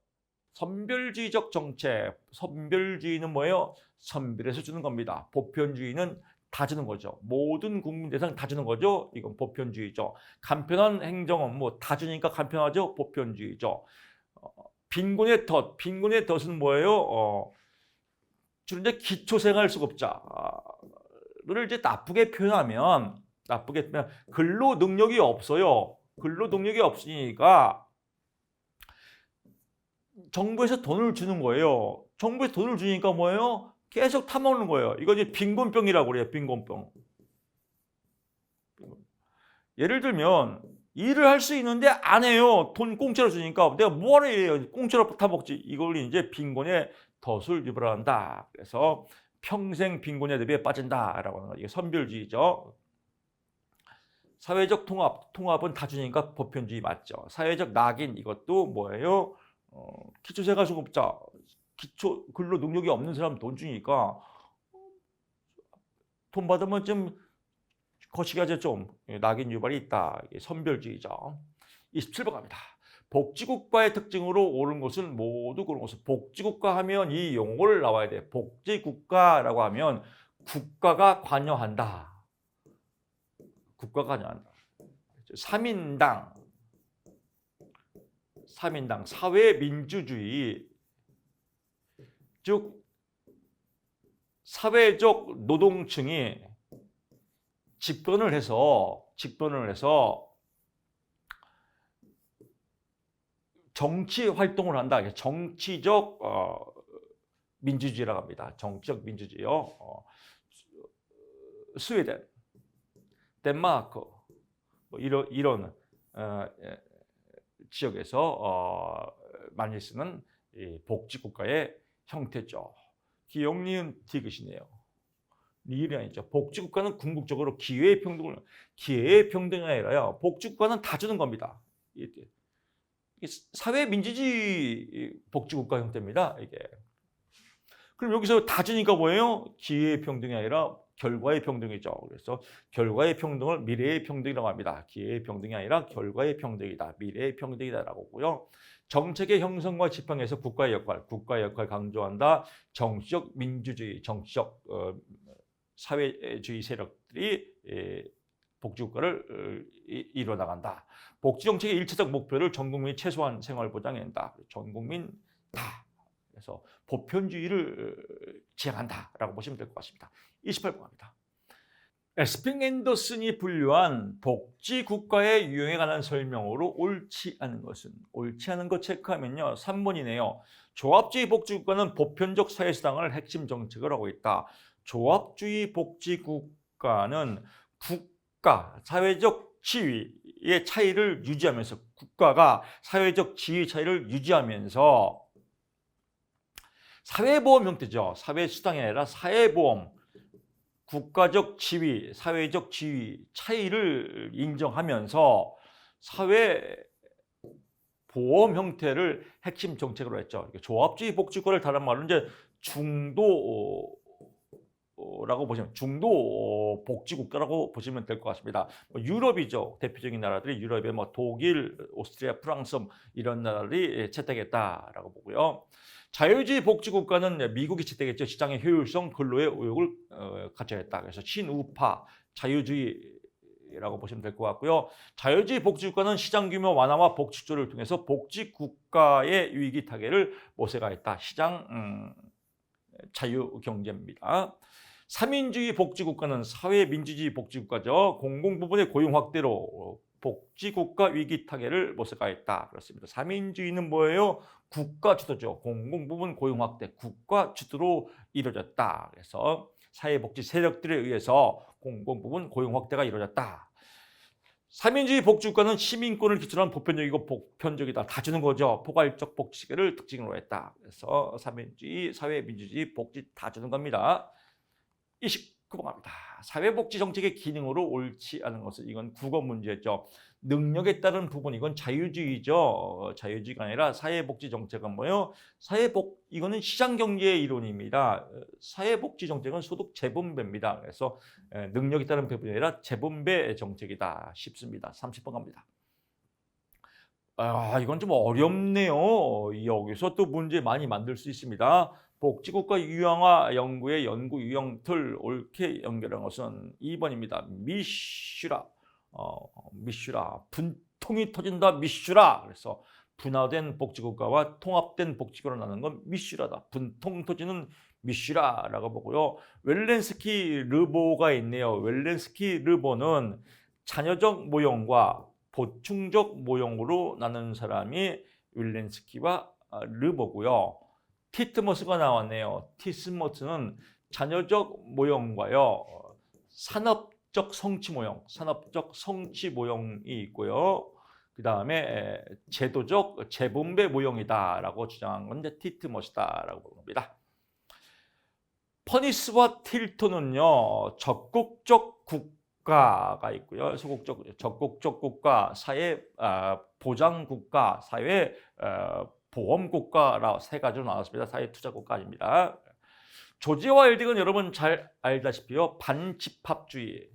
[SPEAKER 1] 선별주의적 정책. 선별주의는 뭐예요? 선별해서 주는 겁니다. 보편주의는 다 주는 거죠. 모든 국민 대상 다 주는 거죠. 이건 보편주의죠. 간편한 행정 업무 다 주니까 간편하죠. 보편주의죠. 빈곤의 덫. 빈곤의 덫은 뭐예요? 주로 이제 기초생활수급자를 이제 나쁘게 표현하면 근로 능력이 없어요. 근로 능력이 없으니까 정부에서 돈을 주는 거예요. 정부에서 돈을 주니까 뭐예요? 계속 타먹는 거예요. 이거 이제 빈곤병이라고 그래요. 빈곤병. 예를 들면 일을 할 수 있는데 안 해요. 돈 공짜로 주니까 내가 뭐하러 이래요. 공짜로 타먹지. 이걸 이제 빈곤의 덫을 유발한다. 그래서 평생 빈곤의 늪에 빠진다라고 하는 거. 이게 선별주의죠. 사회적 통합은 다 주니까 보편주의 맞죠. 사회적 낙인 이것도 뭐예요? 기초생활수급자, 기초 근로 능력이 없는 사람 돈 주니까 돈 받으면 좀 거시기 하죠. 좀 낙인 유발이 있다. 이게 선별주의죠. 27번 갑니다. 복지국가의 특징으로 옳은 것은 모두 그런 것은 복지국가 하면 이 용어를 나와야 돼. 복지국가라고 하면 국가가 관여한다. 국가가 관여한다. 3인당 사회민주주의 즉 사회적 노동층이 집권을 해서 정치 활동을 한다. 정치적 민주주의라고 합니다. 정치적 민주주의요. 스웨덴, 덴마크 뭐 이런 지역에서 많이 쓰는 이 복지국가의 형태죠. 기역, 니은, 디귿이네요. 리을이 아니죠. 복지국가는 궁극적으로 기회의 평등이 아니라요. 복지국가는 다 주는 겁니다. 사회민주주의 복지국가 형태입니다. 이게. 그럼 여기서 다 주니까 뭐예요? 기회의 평등이 아니라 결과의 평등이죠. 그래서 결과의 평등을 미래의 평등이라고 합니다. 기회의 평등이 아니라 결과의 평등이다. 미래의 평등이다라고 하고요. 정책의 형성과 집행에서 국가의 역할 강조한다. 정치적 민주주의, 정치적 사회주의 세력들이 복지국가를 이뤄나간다. 복지정책의 일차적 목표를 전 국민이 최소한 생활 보장한다. 전 국민 다. 그래서 보편주의를 지향한다라고 보시면 될 것 같습니다. 28번 갑니다. 에스핑 앤더슨이 분류한 복지국가의 유형에 관한 설명으로 옳지 않은 것 체크하면요. 3번이네요. 조합주의 복지국가는 보편적 사회수당을 핵심 정책을 하고 있다. 조합주의 복지국가는 국가, 사회적 지위의 차이를 유지하면서 국가가 사회적 지위 차이를 유지하면서 사회보험 형태죠. 사회수당이 아니라 사회보험, 국가적 지위, 사회적 지위 차이를 인정하면서 사회보험 형태를 핵심 정책으로 했죠. 조합주의 복지국가를 다른 말로 이제 중도 복지국가라고 보시면 될 것 같습니다. 유럽이죠. 대표적인 나라들이 유럽의 독일, 오스트리아, 프랑스 이런 나라들이 채택했다라고 보고요. 자유주의 복지국가는 미국이 채택했죠. 시장의 효율성, 근로의 의욕을 갖춰야 했다. 그래서 친우파 자유주의라고 보시면 될 것 같고요. 자유주의 복지국가는 시장 규모 완화와 복지조를 통해서 복지국가의 위기 타개를 모색하였다. 시장 자유경제입니다. 3인주의 복지국가는 사회민주주의 복지국가죠. 공공부문의 고용 확대로 복지국가 위기 타개를 모색하였다. 그렇습니다. 3인주의는 뭐예요? 국가 주도죠. 공공부문 고용 확대, 국가 주도로 이루어졌다. 그래서 사회복지 세력들에 의해서 공공부문 고용 확대가 이루어졌다. 3인주의 복지국가는 시민권을 기초로 한 보편적이고 보편적이다. 다 주는 거죠. 포괄적 복지를 특징으로 했다. 그래서 3인주의, 사회민주주의, 복지 다 주는 겁니다. 넘어갑니다. 사회복지 정책의 기능으로 옳지 않은 것은 이건 국어 문제죠. 능력에 따른 부분 이건 자유주의죠. 자유주의가 아니라 사회복지 정책은 뭐예요? 이거는 시장경제의 이론입니다. 사회복지 정책은 소득 재분배입니다. 그래서 능력에 따른 배분이 아니라 재분배 정책이다 싶습니다. 30번 갑니다. 이건 좀 어렵네요. 여기서 또 문제 많이 만들 수 있습니다. 복지국가 유형화 연구의 연구 유형 틀 옳게 연결한 것은 2번입니다. 미슈라. 미슈라. 분통이 터진다. 미슈라. 그래서 분화된 복지국가와 통합된 복지국가로 나누는 건 미슈라다. 분통 터지는 미슈라라고 보고요. 웰렌스키 르보가 있네요. 웰렌스키 르보는 자녀적 모형과 보충적 모형으로 나눈 사람이 윌렌스키와 르보고요. 티트머스가 나왔네요. 티트머스는 자녀적 모형과요. 산업적 성취 모형이 있고요. 그 다음에 제도적 재분배 모형이다라고 주장한 건데 티트머스다라고 봅니다. 퍼니스와 틸턴은요. 적극적 국가가 있고요. 적극적 국가, 사회 보장 국가, 사회 보험 국가라 세 가지로 나왔습니다. 사회 투자 국가입니다. 조지와 일딩은 여러분 잘 알다시피요. 반집합주의.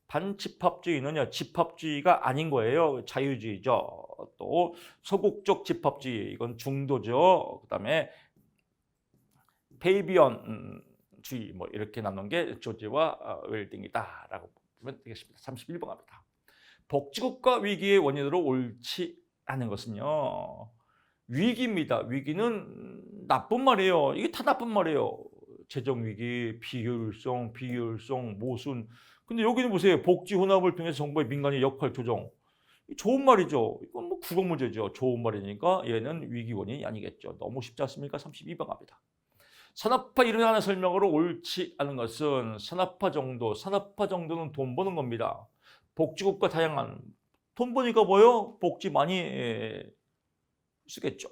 [SPEAKER 1] 반집합주의는요. 집합주의가 아닌 거예요. 자유주의죠. 또 소극적 집합주의 이건 중도죠. 그다음에 페이비언주의 뭐 이렇게 나눈 게 조지와 웰딩이다라고 보면 되겠습니다. 31번 갑니다. 복지국가 위기의 원인으로 옳지 않은 것은요. 위기입니다. 위기는 나쁜 말이에요. 이게 다 나쁜 말이에요. 재정위기, 비효율성, 모순. 근데 여기는 보세요. 복지 혼합을 통해서 정부의 민간의 역할 조정. 좋은 말이죠. 이건 뭐 국어 문제죠. 좋은 말이니까 얘는 위기 원인이 아니겠죠. 너무 쉽지 않습니까? 32번 갑니다. 산업화 이론에 관한 설명으로 옳지 않은 것은 산업화 정도는 돈 버는 겁니다. 복지국가 다양한 돈 버니까 뭐요? 복지 많이 쓰겠죠.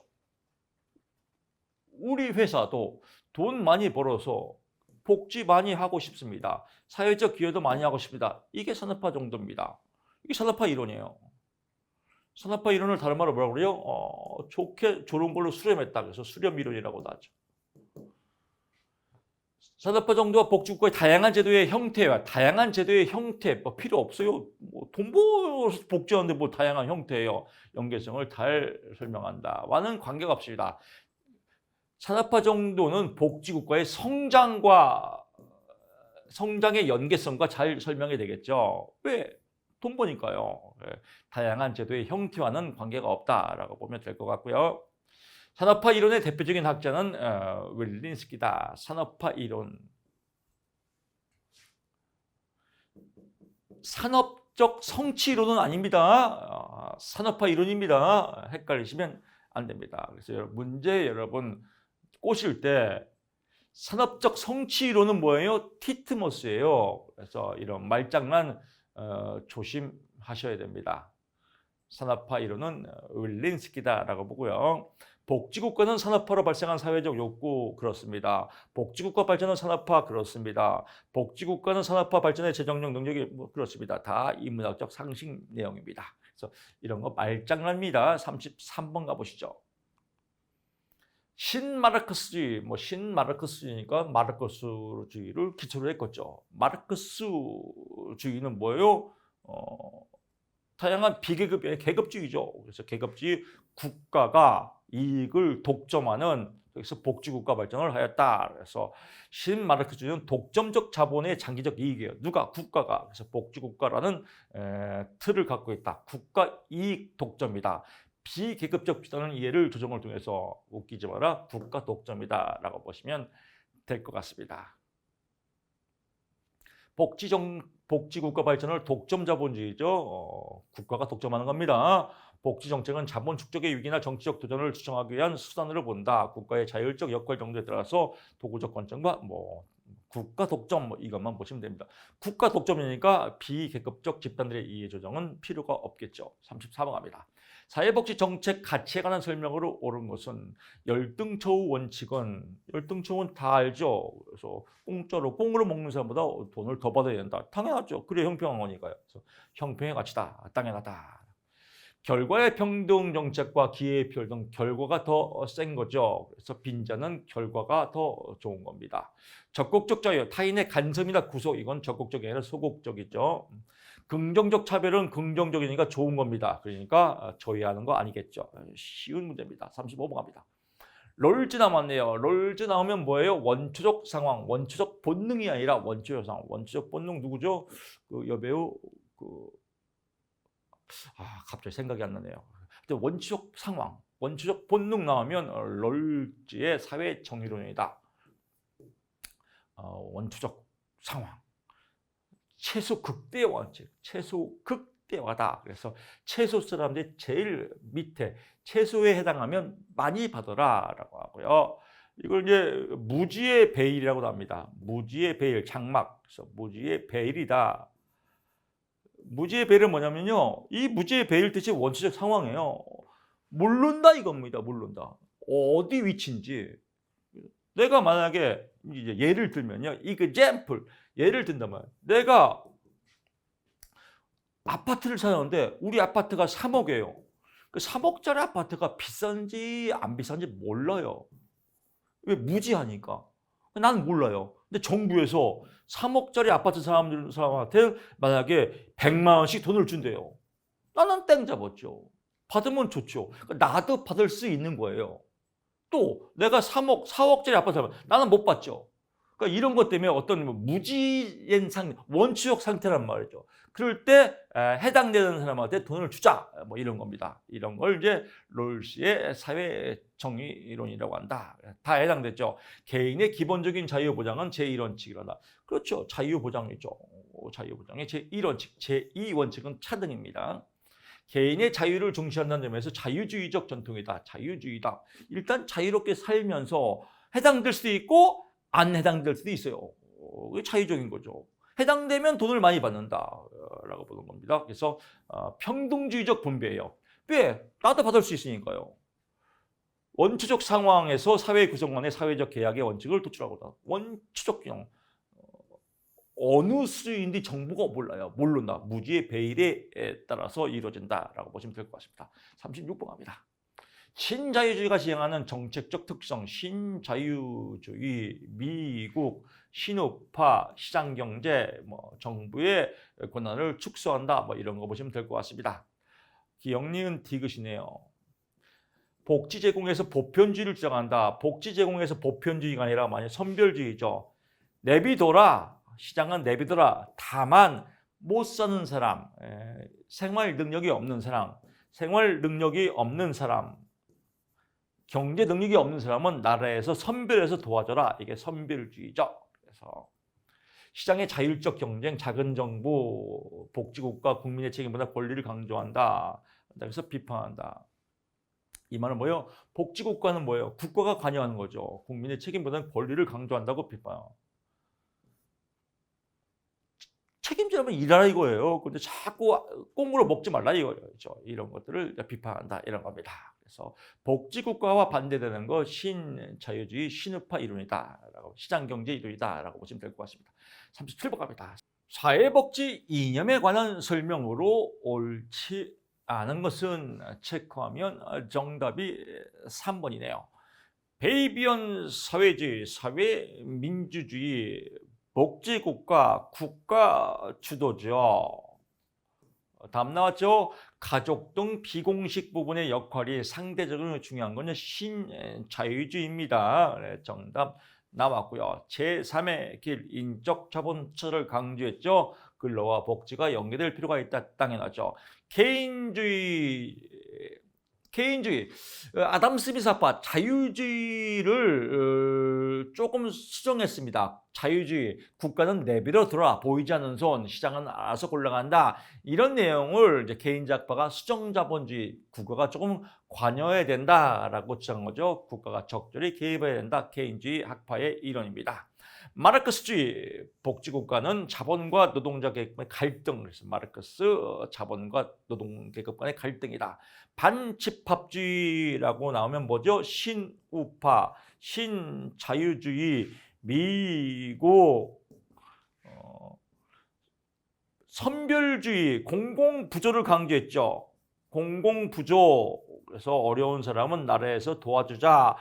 [SPEAKER 1] 우리 회사도 돈 많이 벌어서 복지 많이 하고 싶습니다. 사회적 기여도 많이 하고 싶습니다. 이게 산업화 정도입니다. 이게 산업화 이론이에요. 산업화 이론을 다른 말로 뭐라고 그래요? 좋은 걸로 수렴했다. 그래서 수렴 이론이라고도 하죠. 산업화 정도와 복지국가의 다양한 제도의 형태 뭐 필요 없어요. 돈 벌어서 복지하는데 뭐 다양한 형태예요. 연계성을 잘 설명한다와는 관계가 없습니다. 산업화 정도는 복지국가의 성장의 연계성과 잘 설명이 되겠죠. 왜? 돈 버니까요. 다양한 제도의 형태와는 관계가 없다라고 보면 될 것 같고요. 산업화 이론의 대표적인 학자는 윌린스키다. 산업화 이론. 산업적 성취 이론은 아닙니다. 산업화 이론입니다. 헷갈리시면 안 됩니다. 그래서 여러분 꼬실 때 산업적 성취 이론은 뭐예요? 티트머스예요. 그래서 이런 말장난 조심하셔야 됩니다. 산업화 이론은 윌린스키다라고 보고요. 복지국가는 산업화로 발생한 사회적 욕구 그렇습니다. 복지국가 발전은 산업화 그렇습니다. 복지국가는 산업화 발전의 재정력 능력이 그렇습니다. 다 인문학적 상식 내용입니다. 그래서 이런 거 말장난입니다. 33번 가보시죠. 신마르크스주의니까 마르크스주의를 기초로 했겠죠. 마르크스주의는 뭐예요? 다양한 계급주의죠. 그래서 계급주의 국가가 이익을 독점하는 여기서 복지국가 발전을 하였다. 그래서 신마르크스주의는 독점적 자본의 장기적 이익이에요. 누가? 국가가. 그래서 복지국가라는 틀을 갖고 있다. 국가 이익 독점이다. 비계급적 비단은 이해를 조정을 통해서 웃기지 마라. 국가 독점이다라고 보시면 될 것 같습니다. 복지국가 발전을 독점 자본주의죠. 국가가 독점하는 겁니다. 복지정책은 자본 축적의 위기나 정치적 도전을 추정하기 위한 수단으로 본다. 국가의 자율적 역할 정도에 따라서 도구적 관점과 국가 독점 뭐 이것만 보시면 됩니다. 국가 독점이니까 비계급적 집단들의 이해 조정은 필요가 없겠죠. 34번 갑니다. 사회복지 정책 가치에 관한 설명으로 옳은 것은 열등처우 원칙은 열등처우는 다 알죠. 그래서 공짜로 꽁으로 먹는 사람보다 돈을 더 받아야 된다. 당연하죠. 그래 형평한 거니까요. 그래서 형평의 가치다. 당연하다. 결과의 평등 정책과 기회의 평등 결과가 더 센 거죠. 그래서 빈자는 결과가 더 좋은 겁니다. 적극적 자유, 타인의 간섭이나 구속 이건 적극적이 아니라 소극적이죠. 긍정적 차별은 긍정적이니까 좋은 겁니다. 그러니까 저해하는 거 아니겠죠. 쉬운 문제입니다. 35번 갑니다. 롤즈 남았네요. 롤즈 나오면 뭐예요? 원초적 상황, 원초적 본능이 아니라 원초적 상황. 원초적 본능 누구죠? 그 여배우 갑자기 생각이 안 나네요. 원초적 상황, 원초적 본능 나오면 롤즈의 사회 정의론이다. 원초적 상황, 최소 극대 원칙, 최소 극대화다. 그래서 최소 사람들이 제일 밑에 최소에 해당하면 많이 받아라라고 하고요. 이걸 이제 무지의 배일이라고 합니다. 무지의 배일, 장막. 그래서 무지의 배일이다. 무지의 배일은 뭐냐면요. 이 무지의 배일 뜻이 원초적 상황이에요. 모른다 이겁니다. 모른다. 어디 위치인지. 내가 만약에 이제 예를 들면요. example. 예를 든다면 내가 아파트를 사는데 우리 아파트가 3억이에요. 그 3억짜리 아파트가 비싼지 안 비싼지 몰라요. 왜? 무지하니까. 나는 몰라요. 근데 정부에서 3억짜리 아파트 사람한테 만약에 100만 원씩 돈을 준대요. 나는 땡 잡았죠. 받으면 좋죠. 나도 받을 수 있는 거예요. 또 내가 3억, 4억짜리 아파트 사면 나는 못 받죠. 그러니까 이런 것 때문에 어떤 무지한 원초적 상태란 말이죠. 그럴 때 해당되는 사람한테 돈을 주자. 뭐 이런 겁니다. 이런 걸 이제 롤스의 사회 정의 이론이라고 한다. 다 해당됐죠. 개인의 기본적인 자유 보장은 제1원칙이란다. 그렇죠. 자유 보장이죠. 자유 보장의 제1원칙, 제2원칙은 차등입니다. 개인의 자유를 중시한다는 점에서 자유주의적 전통이다. 자유주의다. 일단 자유롭게 살면서 해당될 수도 있고 안 해당될 수도 있어요. 그게 자유적인 거죠. 해당되면 돈을 많이 받는다라고 보는 겁니다. 그래서 평등주의적 분배예요. 왜? 나도 받을 수 있으니까요. 원초적 상황에서 사회 구성원의 사회적 계약의 원칙을 도출하고다. 원초적 경 어느 수준인지 정부가 몰라요. 모른다. 무지의 배일에 따라서 이루어진다라고 보시면 될 것 같습니다. 36번 갑니다. 신자유주의가 지향하는 정책적 특성, 신자유주의, 미국, 신우파, 시장경제, 정부의 권한을 축소한다. 이런 거 보시면 될 것 같습니다. 기영리은 디귿이네요. 복지 제공에서 보편주의를 주장한다. 복지 제공에서 보편주의가 아니라 만약 선별주의죠. 내비둬라. 시장은 내비둬라. 다만 못 사는 사람, 생활 능력이 없는 사람, 경제 능력이 없는 사람은 나라에서 선별해서 도와줘라. 이게 선별주의죠. 그래서 시장의 자율적 경쟁, 작은 정부, 복지국가, 국민의 책임보다 권리를 강조한다. 그래서 비판한다. 이 말은 뭐예요? 복지국가는 뭐예요? 국가가 관여하는 거죠. 국민의 책임보다는 권리를 강조한다고 비판해요. 책임지라면 일하라 이거예요. 근데 자꾸 꽁으로 먹지 말라 이거죠. 이런 것들을 비판한다 이런 겁니다. 그래서 복지국가와 반대되는 거 신자유주의, 신우파 이론이다라고 시장경제 이론이다라고 보시면 될 것 같습니다. 37번 갑니다. 사회복지 이념에 관한 설명으로 옳지 않은 것은 체크하면 정답이 3번이네요. 베이비언 사회주의, 사회민주주의, 복지국가, 국가 주도죠. 다음 나왔죠. 가족 등 비공식 부분의 역할이 상대적으로 중요한 것은 신자유주의입니다. 정답 나왔고요. 제3의 길, 인적 자본처를 강조했죠. 근로와 복지가 연계될 필요가 있다. 당연하죠. 개인주의, 아담 스미스파 자유주의를 조금 수정했습니다. 자유주의, 국가는 내버려 둬라, 보이지 않는 손, 시장은 알아서 골라간다. 이런 내용을 이제 개인주의학파가 수정자본주의, 국가가 조금 관여해야 된다라고 주장한 거죠. 국가가 적절히 개입해야 된다. 개인주의 학파의 이론입니다. 마르크스주의 복지국가는 자본과 노동자 계급 간의 갈등, 그래서 마르크스 자본과 노동 계급 간의 갈등이다. 반집합주의라고 나오면 뭐죠? 신우파, 신자유주의, 미국 선별주의, 공공부조를 강조했죠. 공공부조, 그래서 어려운 사람은 나라에서 도와주자.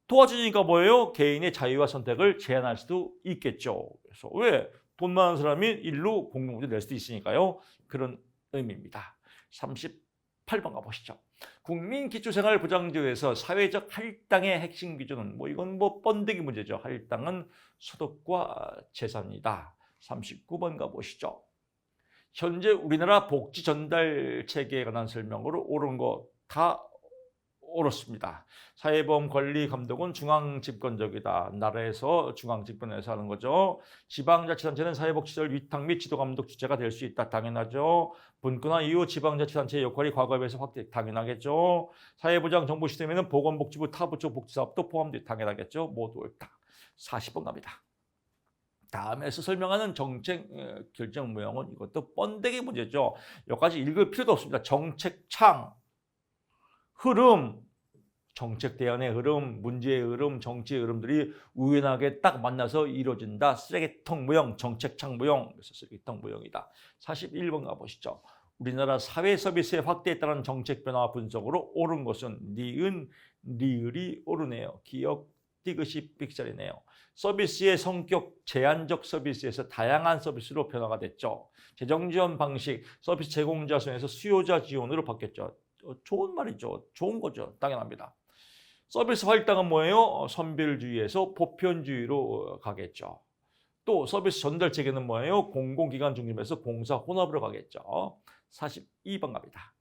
[SPEAKER 1] 도와주니까 뭐예요? 개인의 자유와 선택을 제한할 수도 있겠죠. 그래서 왜? 돈 많은 사람이 일로 공공부조 낼 수도 있으니까요. 그런 의미입니다. 38번 가보시죠. 국민기초생활보장제도에서 사회적 할당의 핵심 기준은 이건 번데기 문제죠. 할당은 소득과 재산이다. 39번 가보시죠. 현재 우리나라 복지 전달 체계에 관한 설명으로 옳은 거 다 옳았습니다. 사회보험 관리 감독은 중앙집권적이다. 나라에서 중앙집권에서 하는 거죠. 지방자치단체는 사회복지시설 위탁 및 지도감독 주체가 될 수 있다. 당연하죠. 분권화 이후 지방자치단체의 역할이 과거에 비해서 확대, 당연하겠죠. 사회보장 정보 시스템에는 보건복지부 타부처 복지사업도 포함돼 당연하겠죠. 모두 옳다. 40번 갑니다. 다음에서 설명하는 정책 결정 모형은 이것도 번데기 문제죠. 여기까지 읽을 필요도 없습니다. 정책창, 흐름, 정책 대안의 흐름, 문제의 흐름, 정치의 흐름들이 우연하게 딱 만나서 이루어진다. 쓰레기통 모형, 정책창 모형, 그래서 쓰레기통 모형이다. 41번 가보시죠. 우리나라 사회 서비스의 확대에 따른 정책 변화 분석으로 옳은 것은 니은, 리을이 옳으네요. 기억, 띠긋이 삑살이네요. 서비스의 성격, 제한적 서비스에서 다양한 서비스로 변화가 됐죠. 재정지원 방식, 서비스 제공자 선에서 수요자 지원으로 바뀌었죠. 좋은 말이죠. 좋은 거죠. 당연합니다. 서비스 할당은 뭐예요? 선별주의에서 보편주의로 가겠죠. 또 서비스 전달 체계는 뭐예요? 공공기관 중심에서 공사 혼합으로 가겠죠. 42번 갑니다.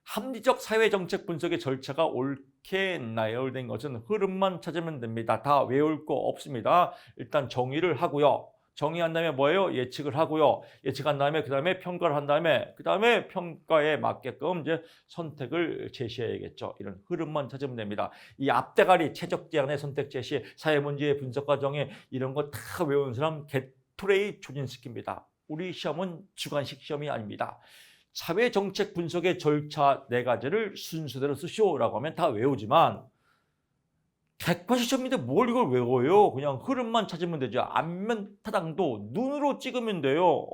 [SPEAKER 1] 합리적 사회정책 분석의 절차가 옳게 나열된 것은 흐름만 찾으면 됩니다. 다 외울 거 없습니다. 일단 정의를 하고요. 정의한 다음에 뭐예요? 예측을 하고요. 예측한 다음에 그다음에 평가를 한 다음에 그다음에 평가에 맞게끔 이제 선택을 제시해야겠죠. 이런 흐름만 찾으면 됩니다. 이 앞대가리 최적 제안의 선택 제시, 사회 문제의 분석과 정의 이런 거 다 외우는 사람 게토레이 조진스키입니다. 우리 시험은 주관식 시험이 아닙니다. 사회정책 분석의 절차 4가지를 순서대로 쓰시오라고 하면 다 외우지만 객관식 시험인데 뭘 이걸 외워요? 그냥 흐름만 찾으면 되죠. 앞면 타당도 눈으로 찍으면 돼요.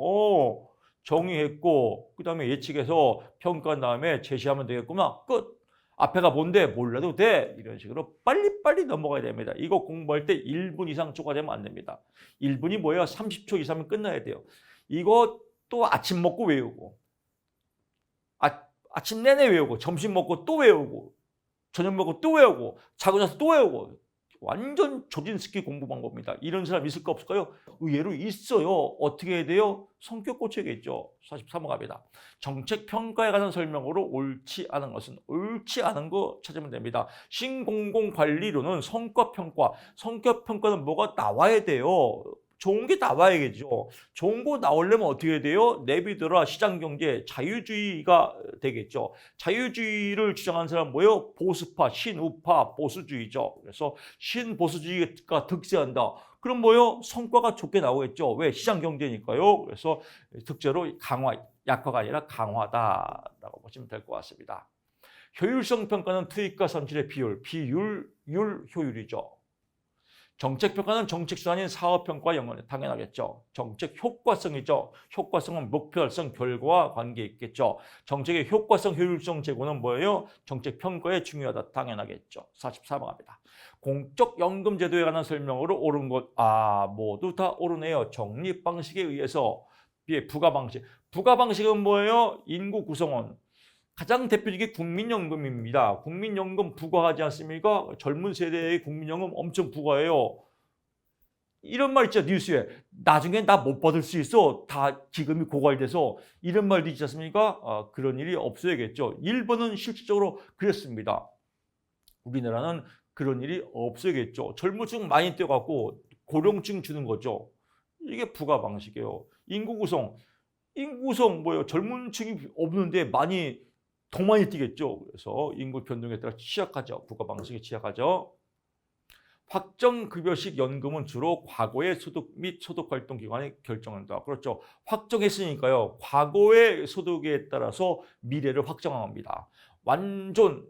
[SPEAKER 1] 정의했고 그 다음에 예측해서 평가한 다음에 제시하면 되겠구나. 끝. 앞에가 뭔데 몰라도 돼. 이런 식으로 빨리빨리 넘어가야 됩니다. 이거 공부할 때 1분 이상 초과되면 안 됩니다. 1분이 뭐예요? 30초 이상은 끝나야 돼요. 이거 또 아침 먹고 외우고 아침 내내 외우고 점심 먹고 또 외우고 저녁 먹고 또 외우고 자고 나서 또 외우고 완전 조진스키 공부 방법입니다. 이런 사람 있을까 없을까요? 의외로 있어요. 어떻게 해야 돼요? 성격 고쳐야겠죠. 43번 갑니다. 정책 평가에 관한 설명으로 옳지 않은 것은 옳지 않은 거 찾으면 됩니다. 신공공관리로는 성과평가, 성과평가는 뭐가 나와야 돼요. 좋은 게 나와야겠죠. 좋은 거 나오려면 어떻게 해야 돼요? 내비둬라 시장경제, 자유주의가 되겠죠. 자유주의를 주장하는 사람은 뭐예요? 보수파, 신우파, 보수주의죠. 그래서 신보수주의가 득세한다. 그럼 뭐예요? 성과가 좋게 나오겠죠. 왜? 시장경제니까요. 그래서 특제로 강화, 약화가 아니라 강화다라고 보시면 될 것 같습니다. 효율성 평가는 투입과 산출의 비율, 효율이죠. 정책평가는 정책수단인 사업평가와 연관해 당연하겠죠. 정책 효과성이죠. 효과성은 목표 달성 결과와 관계 있겠죠. 정책의 효과성, 효율성 제고는 뭐예요? 정책평가에 중요하다. 당연하겠죠. 44번 갑니다. 공적연금제도에 관한 설명으로 옳은 것, 모두 다 옳으네요. 적립방식에 의해서 부가방식. 부가방식은 뭐예요? 인구 구성원. 가장 대표적인 국민연금입니다. 국민연금 부과하지 않습니까? 젊은 세대의 국민연금 엄청 부과해요. 이런 말 있죠, 뉴스에. 나중에 나 못 받을 수 있어. 다 기금이 고갈돼서. 이런 말도 있지 않습니까? 그런 일이 없어야겠죠. 일본은 실질적으로 그랬습니다. 우리나라는 그런 일이 없어야겠죠. 젊은층 많이 떼어갖고 고령층 주는 거죠. 이게 부과 방식이에요. 인구 구성 뭐예요? 젊은 층이 없는데 더 많이 뛰겠죠. 그래서 인구 변동에 따라 취약하죠. 부가 방식이 취약하죠. 확정급여식 연금은 주로 과거의 소득 및 소득활동기관이 결정한다. 그렇죠. 확정했으니까요. 과거의 소득에 따라서 미래를 확정합니다. 완전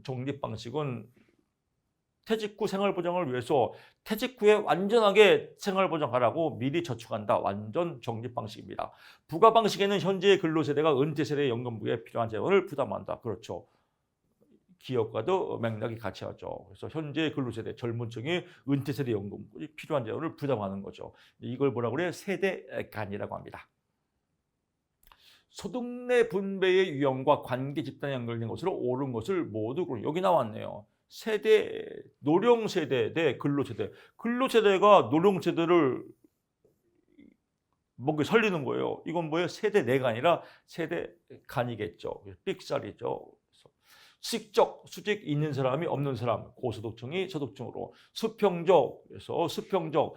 [SPEAKER 1] 적립 방식은 퇴직 후 생활보장을 위해서 퇴직 후에 완전하게 생활보장하라고 미리 저축한다. 완전 적립 방식입니다. 부가 방식에는 현재의 근로세대가 은퇴세대 연금부에 필요한 재원을 부담한다. 그렇죠. 기업과도 맥락이 같이 하죠. 그래서 현재 근로세대 젊은 층이 은퇴세대 연금이 필요한 재원을 부담하는 거죠. 이걸 뭐라고 그래요? 세대 간이라고 합니다. 소득 내 분배의 유형과 관계 집단에 연결된 것으로 옳은 것을 모두 여기 나왔네요. 세대, 노령세대 대 근로세대. 근로세대가 노령세대를 먹여 살리는 거예요. 이건 뭐예요? 세대 내가 아니라 세대 간이겠죠. 삑살이죠. 수직적, 수직 있는 사람이 없는 사람, 고소득층이 소득층으로 수평적, 그래서 수평적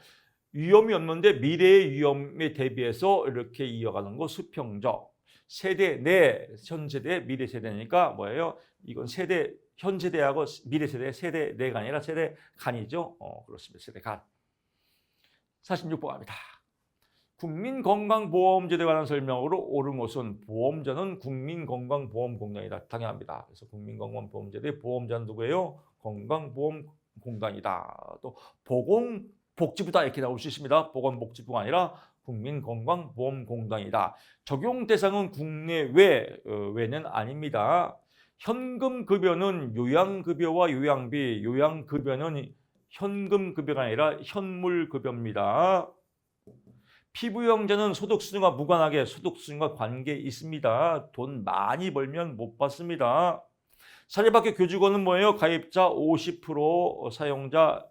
[SPEAKER 1] 위험이 없는데 미래의 위험에 대비해서 이렇게 이어가는 거 수평적. 세대 내, 현 세대, 미래 세대니까 뭐예요? 이건 세대, 현 세대하고 미래 세대, 세대 내가 아니라 세대 간이죠. 그렇습니다. 세대 간. 46번 갑니다. 국민건강보험제도에 관한 설명으로 옳은 것은 보험자는 국민건강보험공단이다. 당연합니다. 그래서 국민건강보험제도의 보험자는 누구예요? 건강보험공단이다. 또 보건복지부다 이렇게 나올 수 있습니다. 보건복지부가 아니라 국민건강보험공단이다. 적용 대상은 국내외는 아닙니다. 현금급여는 요양급여와 요양비, 요양급여는 현금급여가 아니라 현물급여입니다. 피부영자는 소득수준과 무관하게 소득수준과 관계 있습니다. 돈 많이 벌면 못 받습니다. 사립학교 교직원은 뭐예요? 가입자 50%, 사용자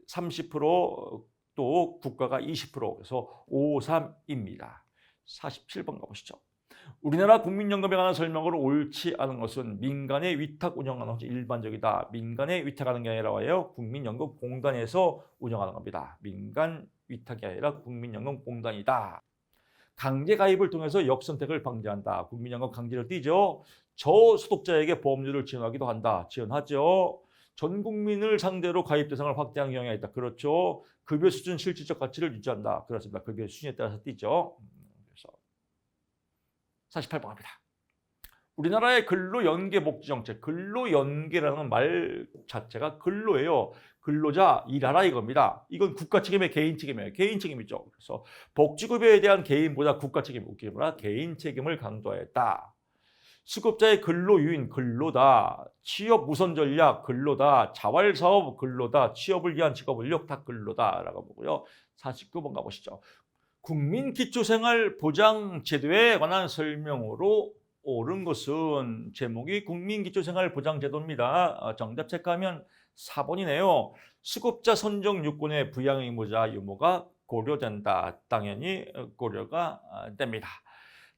[SPEAKER 1] 30%, 또 국가가 20%, 그래서 53입니다. 47번 가보시죠. 우리나라 국민연금에 관한 설명으로 옳지 않은 것은 민간에 위탁 운영하는 것이 일반적이다. 민간에 위탁하는 게 아니라 와요. 국민연금공단에서 운영하는 겁니다. 민간 위탁이 아니라 국민연금공단이다. 강제 가입을 통해서 역선택을 방지한다. 국민연금 강제로 띄죠. 저소득자에게 보험료를 지원하기도 한다. 지원하죠. 전 국민을 상대로 가입 대상을 확대하는 경향이 있다. 그렇죠. 급여 수준 실질적 가치를 유지한다. 그렇습니다. 급여 수준에 따라서 띄죠. 그래서 48번 합니다. 우리나라의 근로연계 복지정책, 근로연계라는 말 자체가 근로예요. 근로자 일하라 이겁니다. 이건 국가 책임의 개인 책임이에요. 개인 책임이죠. 그래서 복지급여에 대한 개인보다 국가 책임, 웃기보다 개인 책임을 강조했다. 수급자의 근로 유인, 근로다. 취업 우선 전략, 근로다. 자활사업, 근로다. 취업을 위한 직업인력 다 근로다라고 보고요. 49번 가보시죠. 국민기초생활보장제도에 관한 설명으로 옳은 것은 제목이 국민기초생활보장제도입니다. 정답 체크하면 4번이네요. 수급자 선정 요건의 부양 의무자 유무가 고려된다. 당연히 고려가 됩니다.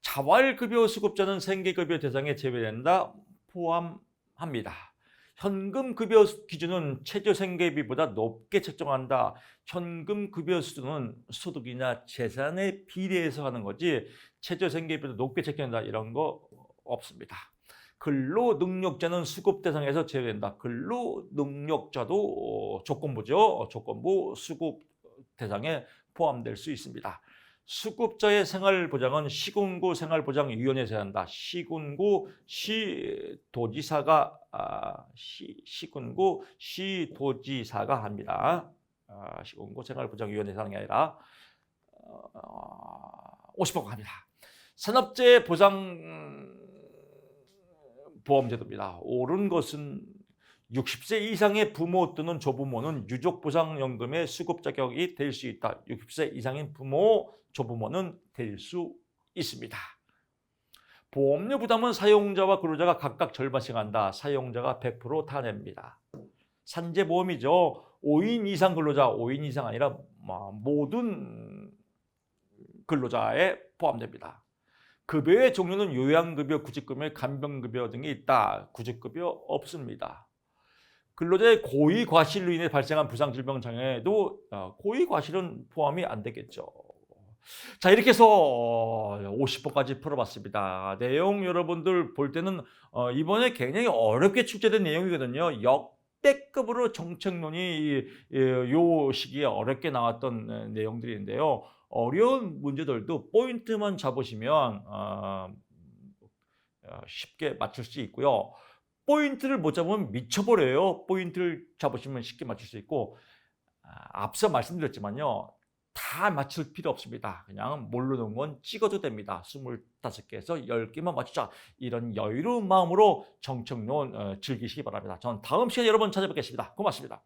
[SPEAKER 1] 자활급여 수급자는 생계급여 대상에 제외된다. 포함합니다. 현금급여 기준은 최저생계비보다 높게 책정한다. 현금급여 수준은 소득이나 재산에 비례해서 하는 거지 최저생계비보다 높게 책정한다 이런 거 없습니다. 근로능력자는 수급 대상에서 제외된다. 근로능력자도 조건부죠. 조건부 수급 대상에 포함될 수 있습니다. 수급자의 생활보장은 시군구 생활보장위원회에서 한다. 시군구 시도지사가 시군구 시도지사가 합니다. 시군구 생활보장위원회에서 하는 게 아니라 50번 갑니다. 산업재해 보상 보험제도입니다. 옳은 것은 60세 이상의 부모 또는 조부모는 유족보상연금의 수급 자격이 될 수 있다. 60세 이상인 부모, 조부모는 될 수 있습니다. 보험료 부담은 사용자와 근로자가 각각 절반씩 한다. 사용자가 100% 다 냅니다. 산재보험이죠. 5인 이상 근로자, 5인 이상 아니라 모든 근로자에 포함됩니다. 급여의 종류는 요양급여, 구직급여, 간병급여 등이 있다. 구직급여 없습니다. 근로자의 고의과실로 인해 발생한 부상질병장애도 고의과실은 포함이 안 되겠죠. 자, 이렇게 해서 50번까지 풀어봤습니다. 내용 여러분들 볼 때는 이번에 굉장히 어렵게 출제된 내용이거든요. 역대급으로 정책론이 요 시기에 어렵게 나왔던 내용들인데요. 어려운 문제들도 포인트만 잡으시면 쉽게 맞출 수 있고요. 포인트를 못 잡으면 미쳐버려요. 포인트를 잡으시면 쉽게 맞출 수 있고, 앞서 말씀드렸지만요. 다 맞출 필요 없습니다. 그냥 모르는 건 찍어도 됩니다. 25개에서 10개만 맞추자. 이런 여유로운 마음으로 정책론 즐기시기 바랍니다. 전 다음 시간에 여러분 찾아뵙겠습니다. 고맙습니다.